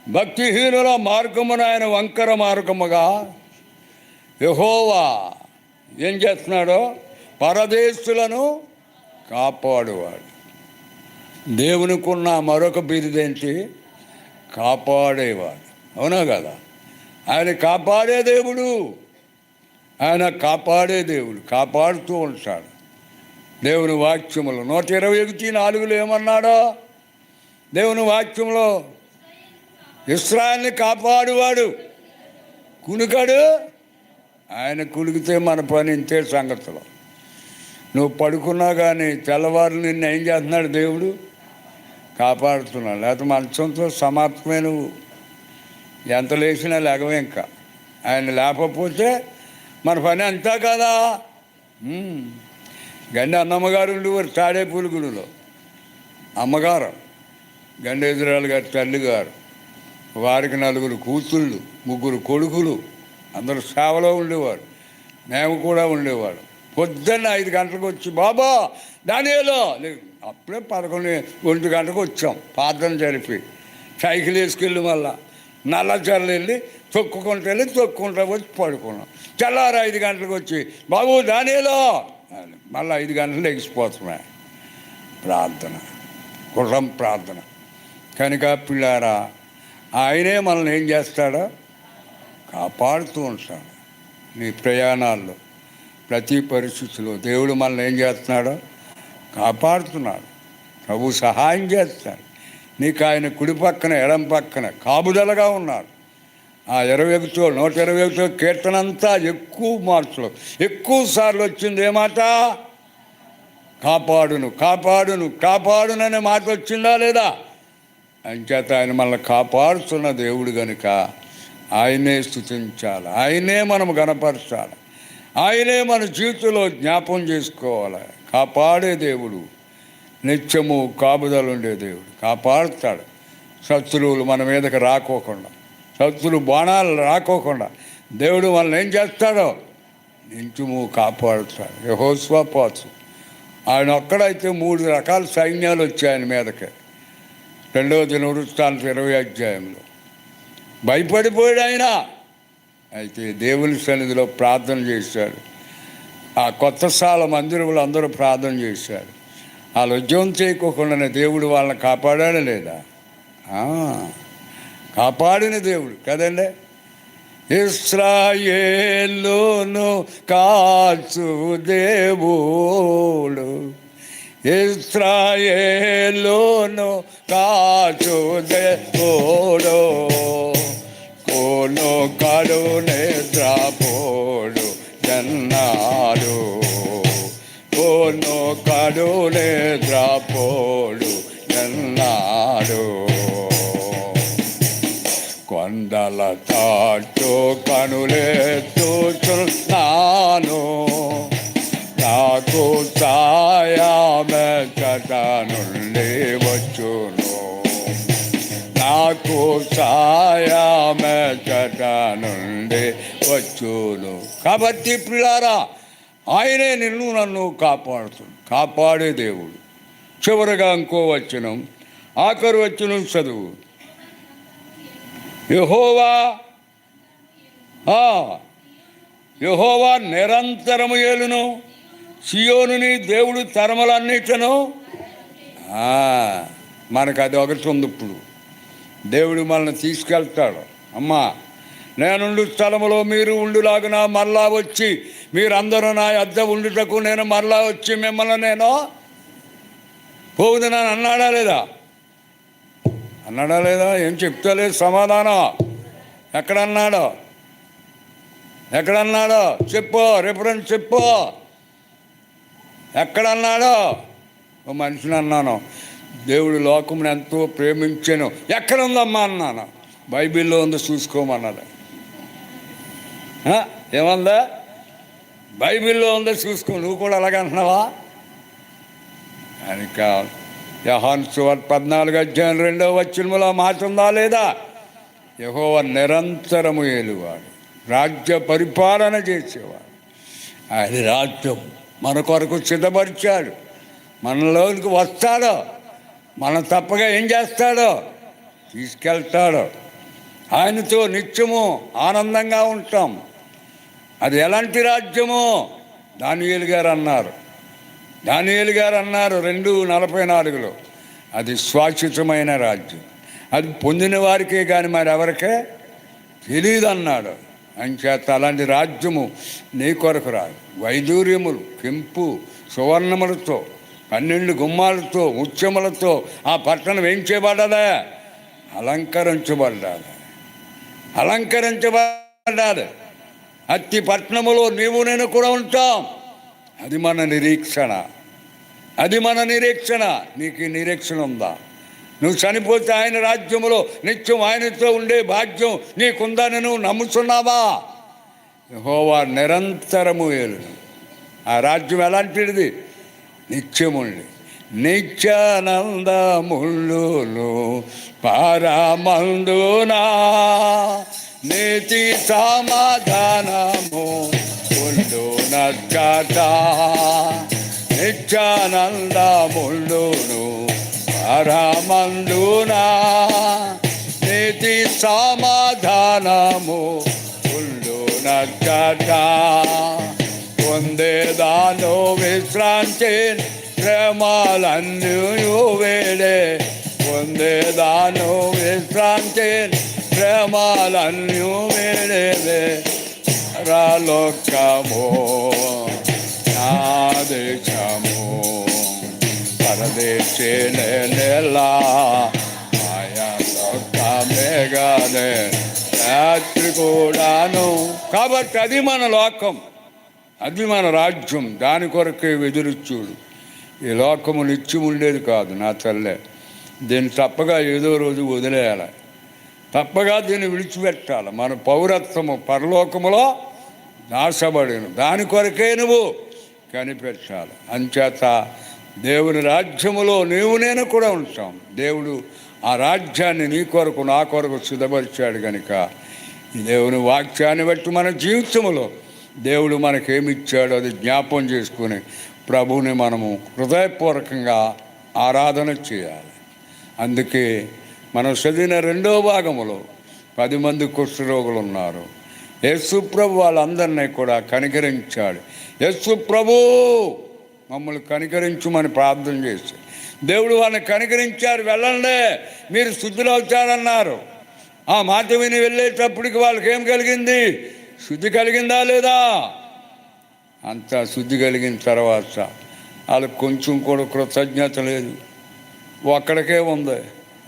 భక్తిహీనుల మార్గమును ఆయన వంకర మార్గముగా. యెహోవా ఏం చేస్తున్నాడో? పరదేశులను కాపాడువాడు. దేవునికున్న మరొక బిరుదేంటి? కాపాడేవాడు. అవునా కదా? ఆయన కాపాడే దేవుడు. ఆయన కాపాడే దేవుడు, కాపాడుతూ ఉంటాడు. దేవుని వాక్యములు 121:4 ఏమన్నాడో? దేవుని వాక్యంలో ఇశ్రాయేలుని కాపాడువాడు కునుకడు. ఆయన కులికితే మన పని ఇంతే సంగతిలో. నువ్వు పడుకున్నా కానీ తెల్లవారు నిన్ను ఏం చేస్తున్నాడు? దేవుడు కాపాడుతున్నాడు. లేకపోతే మంచంతో సమాప్తమే. నువ్వు ఎంత లేచినా లేగవే. ఇంకా ఆయన లేకపోతే మన పని అంతా కదా. గండి అన్నమ్మగారు ఉండేవారు తాడేపూలుగుడిలో. అమ్మగారు గండేశ్వరాలు గారు తల్లి గారు, వారికి 4 కూతుళ్ళు, 3 కొడుకులు, అందరూ సేవలో ఉండేవారు. మేము కూడా ఉండేవాడు. పొద్దున్న 5 గంటలకు వచ్చి, బాబా దానిలో అప్పుడే 11 వచ్చాం ప్రార్థన జరిపి. సైకిల్ వేసుకెళ్ళి మళ్ళా నల్లచర్లు వెళ్ళి తొక్కుకుంటూ వచ్చి పడుకున్నాం. తెల్లారు 5 గంటలకు వచ్చి బాబు దానిలో మళ్ళీ 5 గంటలు లెగిసిపోతున్నాయి. ప్రార్థన, గుర్రం ప్రార్థన. కనుక పిల్లారా, ఆయనే మనల్ని ఏం చేస్తాడో కాపాడుతూ ఉంటాడు. నీ ప్రయాణాల్లో ప్రతి పరిస్థితిలో దేవుడు మనల్ని ఏం చేస్తున్నాడో కాపాడుతున్నాడు. ప్రభు సహాయం చేస్తాడు. నీకు ఆయన కుడి పక్కన ఎడం పక్కన కాపుదలగా ఉన్నాడు. ఆ 121 కీర్తన అంతా ఎక్కువ మార్కులు ఎక్కువ సార్లు వచ్చింది. ఏ మాట? కాపాడును కాపాడును కాపాడుననే మాట వచ్చిందా లేదా? అంచేత ఆయన మనల్ని కాపాడుతున్న దేవుడు కనుక ఆయనే స్తుతించాలి, ఆయనే మనం గణపరచాలి, ఆయనే మన జీవితంలో జ్ఞాపం చేసుకోవాలి. కాపాడే దేవుడు, నిత్యము కాపుదలు ఉండే దేవుడు కాపాడుతాడు. శత్రువులు మన మీదకి రాకోకుండా, శత్రువు బాణాలు రాకోకుండా దేవుడు మనల్ని ఏం చేస్తాడో నిత్యము కాపాడుతాడు. యెహోషాపాతు ఆయన ఒక్కడైతే 3 రకాల సైన్యాలు వచ్చాయి ఆయన మీదకి. 2వ దినవృత్తాంతం 20వ అధ్యాయంలో భయపడిపోయాడు ఆయన. అయితే దేవుని సన్నిధిలో ప్రార్థన చేశాడు. ఆ కొత్త స్థల మందిరంలో అందరూ ప్రార్థన చేశారు. వాళ్ళు ఉద్యోగం చేయకోకుండానే దేవుడు వాళ్ళని కాపాడాడు లేదా? కాపాడిన దేవుడు కదండి. ఇశ్రాయేలును కాచు దేవుడు, ఇశ్రాయేలును కాచు దేవుడు, కోను కడు నిద్రపోడు జన్నాడు, కోను కడు నిద్రపోడు జన్నాడు. కొండల తాటు కనులెత్తుచున్నాను, నాకు సాయమెచ్చట నుండి వచ్చును, నాకు సాయమెచ్చట నుండి వచ్చును. కాబట్టి పిల్లారా, ఆయనే నిన్ను నన్ను కాపాడుతుంది, కాపాడే దేవుడు. చివరిగా ఇంకో వచనం, ఆఖరు వచనం చదువు. యెహోవా నిరంతరము ఏలును, సియోనుని దేవుడు తరములన్నిటను. మనకు అది ఒకటి ఉంది. ఇప్పుడు దేవుడు మనల్ని తీసుకెళ్తాడు. అమ్మా, నేనుండు స్థలములో మీరు ఉండులాగున మరలా వచ్చి మీరందరూ నా యొద్ద ఉండుటకు నేను మరలా వచ్చి మిమ్మల్ని నేను పోవుదునని అన్నాడా లేదా? అన్నాడా లేదా? ఏం చెప్తలేదు సమాధానం. ఎక్కడన్నాడో చెప్పు, రిఫరెన్స్ చెప్పు. ఎక్కడన్నాడో? ఓ మనిషిని అన్నాను, దేవుడు లోకమును ఎంతో ప్రేమించాను. ఎక్కడ ఉందమ్మా అన్నాను. బైబిల్లో ఉందో చూసుకోమన్నది. ఏమందా? బైబిల్లో ఉందో చూసుకో. నువ్వు కూడా అలాగే అంటున్నావా? అని కాదు. యోహాను సువార్త 14వ అధ్యాయం 2వ వచనంలో మాట ఉందా లేదా? యెహోవా నిరంతరము ఏలువాడు, రాజ్య పరిపాలన చేసేవాడు. ఆయన రాజ్యం మన కొరకు సిద్ధపరిచాడు. మనలోనికి వస్తాడో, మనం తప్పగా ఏం చేస్తాడో తీసుకెళ్తాడో. ఆయనతో నిత్యము ఆనందంగా ఉంటాం. అది ఎలాంటి రాజ్యమో దానియేలు గారు అన్నారు. 2:44 అది శాశ్వతమైన రాజ్యం, అది పొందిన వారికే కానీ మరి ఎవరికే తెలియదు అన్నాడు. అంచేత అలాంటి రాజ్యము నీ కొరకు రాదు. వైదూర్యములు, కెంపు, సువర్ణములతో, 12 గుమ్మాలతో, ముత్యములతో ఆ పట్టణం ఏం చేయబడ్డదా? అలంకరించబడ్డాది. అట్టి పట్టణములో నీవు నేను కూడా ఉంటాం. అది మన నిరీక్షణ. నీకు ఈ నిరీక్షణ ఉందా? నువ్వు చనిపోతే ఆయన రాజ్యములో నిత్యం ఆయనతో ఉండే భాగ్యం నీకుందని నువ్వు నమ్ముతున్నావా? యెహోవా నిరంతరము ఏలును. ఆ రాజ్యం ఎలాంటిది? నిత్యముండి నిత్యానందములు పరమందునా నీతి సమాధానము ఉండునచ్చట, నిత్యానందముండును పరమందునా, నీతి సమాధానము ఉండునచ్చట. పొందేదాను విశ్రాంతి శ్రమలన్నీ వేడే, పొందేదాను విశ్రాంతి శ్రమలన్నీ వేడే. పరలోకము నా దేశము, పరదేశీ నెలా ఆయా లోకమేగానే రాత్రి కూడాను. కాబట్టి అది మన లోకం, అది మన రాజ్యం. దాని కొరకే ఎదురుచూడు. ఈ లోకము నిత్యం ఉండేది కాదు నా తల్లే. దీన్ని తప్పగా ఏదో రోజు వదిలేయాలి, తప్పగా దీన్ని విడిచిపెట్టాలి. మన పౌరత్వము పరలోకములో నాశపడిన దాని కొరకే నువ్వు కనిపెట్టాలి. అంచేత దేవుని రాజ్యములో నీవు నేను కూడా ఉంటాం. దేవుడు ఆ రాజ్యాన్ని నీ కొరకు నా కొరకు సిద్ధపరిచాడు కనుక ఈ దేవుని వాక్యాన్ని బట్టి మన జీవితంలో దేవుడు మనకేమిచ్చాడో అది జ్ఞాపం చేసుకుని ప్రభువుని మనము హృదయపూర్వకంగా ఆరాధన చేయాలి. అందుకే మనం చదివిన 2వ భాగములో 10 మంది కుష్ఠరోగులు ఉన్నారు. యేసు ప్రభు వాళ్ళందరినీ కూడా కనికరించాడు. యేసు ప్రభు మమ్మల్ని కనికరించమని ప్రార్థన చేశాడు. దేవుడు వాళ్ళని కనికరించారు. వెళ్ళండి మీరు శుద్ధులు అవుతారన్నారు. ఆ మాట విని వెళ్ళేటప్పటికి వాళ్ళకి ఏం కలిగింది? శుద్ధి కలిగిందా లేదా? అంత శుద్ధి కలిగిన తర్వాత వాళ్ళకి కొంచెం కూడా కృతజ్ఞత లేదు. ఒక్కడికే ఉంది.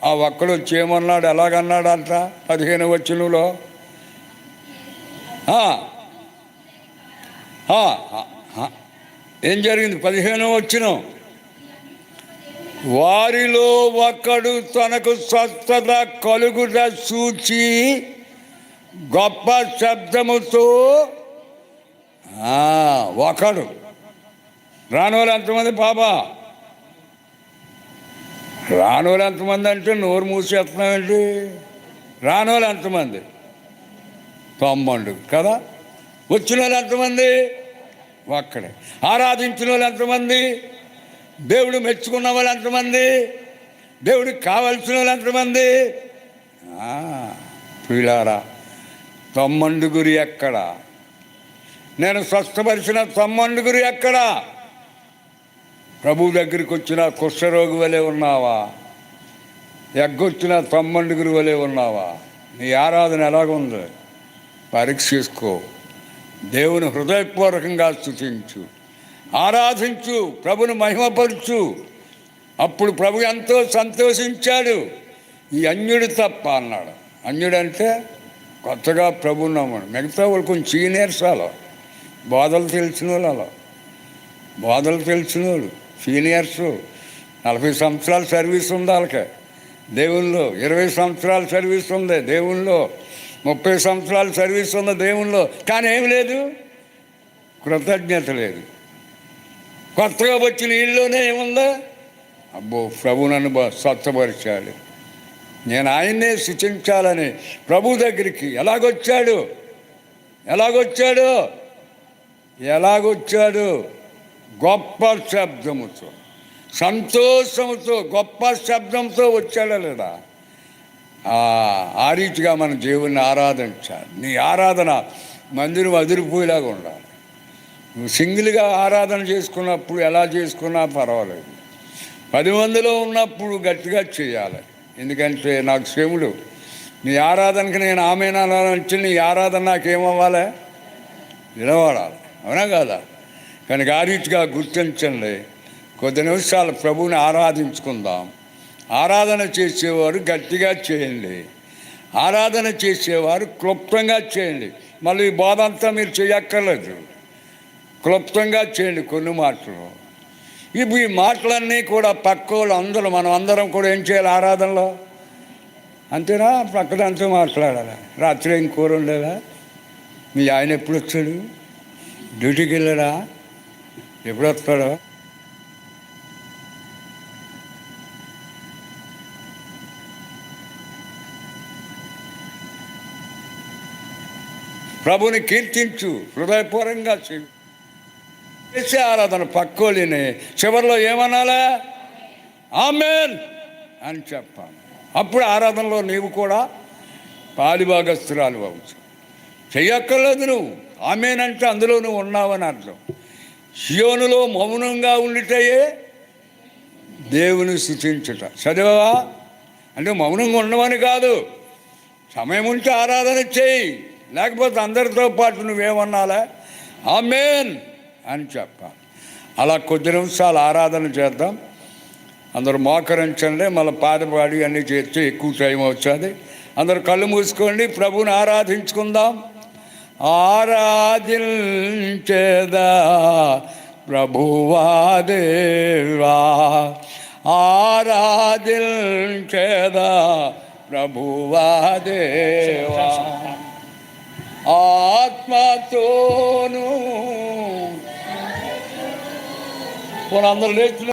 ఆ ఒక్కడు వచ్చి ఏమన్నాడు? ఎలాగన్నాడు అంట 15వ వచనంలో, ఏం జరిగింది? 15వ వచనం, వారిలో ఒక్కడు తనకు స్వస్థత కలుగుట చూచి గొప్ప శబ్దముతో, ఒకడు. రానోళ్ళు ఎంతమంది పాపా? రానోళ్ళు ఎంతమంది అంటే నోరు మూసేస్తున్నామండి. రానోళ్ళు ఎంతమంది? 90 కదా. వచ్చిన వాళ్ళు ఎంతమంది? ఒక్కడే. ఆరాధించిన వాళ్ళు ఎంతమంది? దేవుడు మెచ్చుకున్న వాళ్ళు ఎంతమంది? దేవుడికి కావలసిన వాళ్ళు ఎంతమంది? ప్రియులారా, 90 ఎక్కడ? నేను స్వస్థపరిచిన 90 ఎక్కడ? ప్రభు దగ్గరికి వచ్చిన కుష్ఠరోగి వలె ఉన్నావా? ఎగ్గొచ్చిన 90 వలె ఉన్నావా? నీ ఆరాధన ఎలాగుంది? పరీక్ష చేసుకో. దేవుని హృదయపూర్వకంగా స్తుతించు, ఆరాధించు, ప్రభుని మహిమపరచు. అప్పుడు ప్రభు ఎంతో సంతోషించాడు. ఈ అన్యుడు తప్ప అన్నాడు. అన్యుడంటే కొత్తగా ప్రభుని నమ్మడు. మిగతా వాళ్ళు కొంచెం సీనియర్స్, అలా బోధలు తెలిసిన వాళ్ళు, అలా బోధలు తెలిసిన వాళ్ళు సీనియర్స్. 40 సంవత్సరాల సర్వీస్ ఉంది వాళ్ళకి దేవుల్లో, 20 సంవత్సరాల సర్వీస్ ఉంది దేవుల్లో, 30 సంవత్సరాల సర్వీస్ ఉంది దేవుల్లో. కానీ ఏమి లేదు, కృతజ్ఞత లేదు. కొత్తగా వచ్చిన ఇల్లునే ఏముందా? అబ్బో ప్రభు నన్ను స్వచ్ఛపరిచాడు, నేను ఆయన్నే సూచించాలని ప్రభు దగ్గరికి ఎలాగొచ్చాడు? గొప్ప శబ్దముతో, సంతోషముతో, గొప్ప శబ్దంతో వచ్చాడా లేదా? ఆ రీతిగా మన దేవుణ్ణి ఆరాధించాలి. నీ ఆరాధన మందిరం అదిరిపోయేలాగా ఉండాలి. నువ్వు సింగిల్గా ఆరాధన చేసుకున్నప్పుడు ఎలా చేసుకున్నా పర్వాలేదు. 10 మందిలో ఉన్నప్పుడు గట్టిగా చేయాలి. ఎందుకంటే నాకు శ్రముడు. నీ ఆరాధనకి నేను ఆమెనాలంటే నీ ఆరాధన నాకేమవ్వాలి? నిలబడాలి. అవునా కాదా? కనుక ఆ రీతిగా గుర్తించండి. కొద్ది నిమిషాలు ప్రభువుని ఆరాధించుకుందాం. ఆరాధన చేసేవారు గట్టిగా చేయండి, ఆరాధన చేసేవారు క్లుప్తంగా చేయండి. మళ్ళీ ఈ బోధ అంతా మీరు చేయక్కర్లేదు, క్లుప్తంగా చేయండి కొన్ని మాటలు. ఇప్పుడు ఈ మాటలన్నీ కూడా పక్క వాళ్ళు అందరూ, మనం అందరం కూడా ఏం చేయాలి ఆరాధనలో? అంతేనా? పక్కదంతా మాట్లాడాలి. రాత్రి ఏం కూర ఉండేదా? మీ ఆయన ఎప్పుడు వచ్చాడు? డ్యూటీకి వెళ్ళాడా? ఎప్పుడు వస్తాడో? ప్రభుని కీర్తించు, హృదయపూర్వకంగా చెయ్యి. చేసే ఆరాధన పక్కోలిని చివరిలో ఏమనాలా? ఆమేన్ అని చెప్పాలి. అప్పుడు ఆరాధనలో నీవు కూడా పాలిభాగస్తురాలు అవచ్చు. చెయ్యక్కర్లేదు నువ్వు. ఆమేన్ అంటే అందులో నువ్వు ఉన్నావని అర్థం. సియోనులో మౌనంగా ఉండిటయే దేవుని స్తుతించుట. చదివావా? అంటే మౌనంగా ఉండమని కాదు, సమయం ఉంటే ఆరాధన చేయి, లేకపోతే అందరితో పాటు నువ్వేమన్నాలా? ఆమేన్ అని చెప్పాలి. అలా కొద్ది నిమిషాలు ఆరాధన చేద్దాం. అందరూ మోకరించండి. మళ్ళీ పాటపాడి అన్నీ చేస్తే ఎక్కువ టైం వచ్చేది. అందరూ కళ్ళు మూసుకోండి, ప్రభువుని ఆరాధించుకుందాం. ఆరాధించేదా ప్రభువా దేవా, ఆరాధించేదా ప్రభువా దేవా, ఆత్మతోను. అందరూ లేచి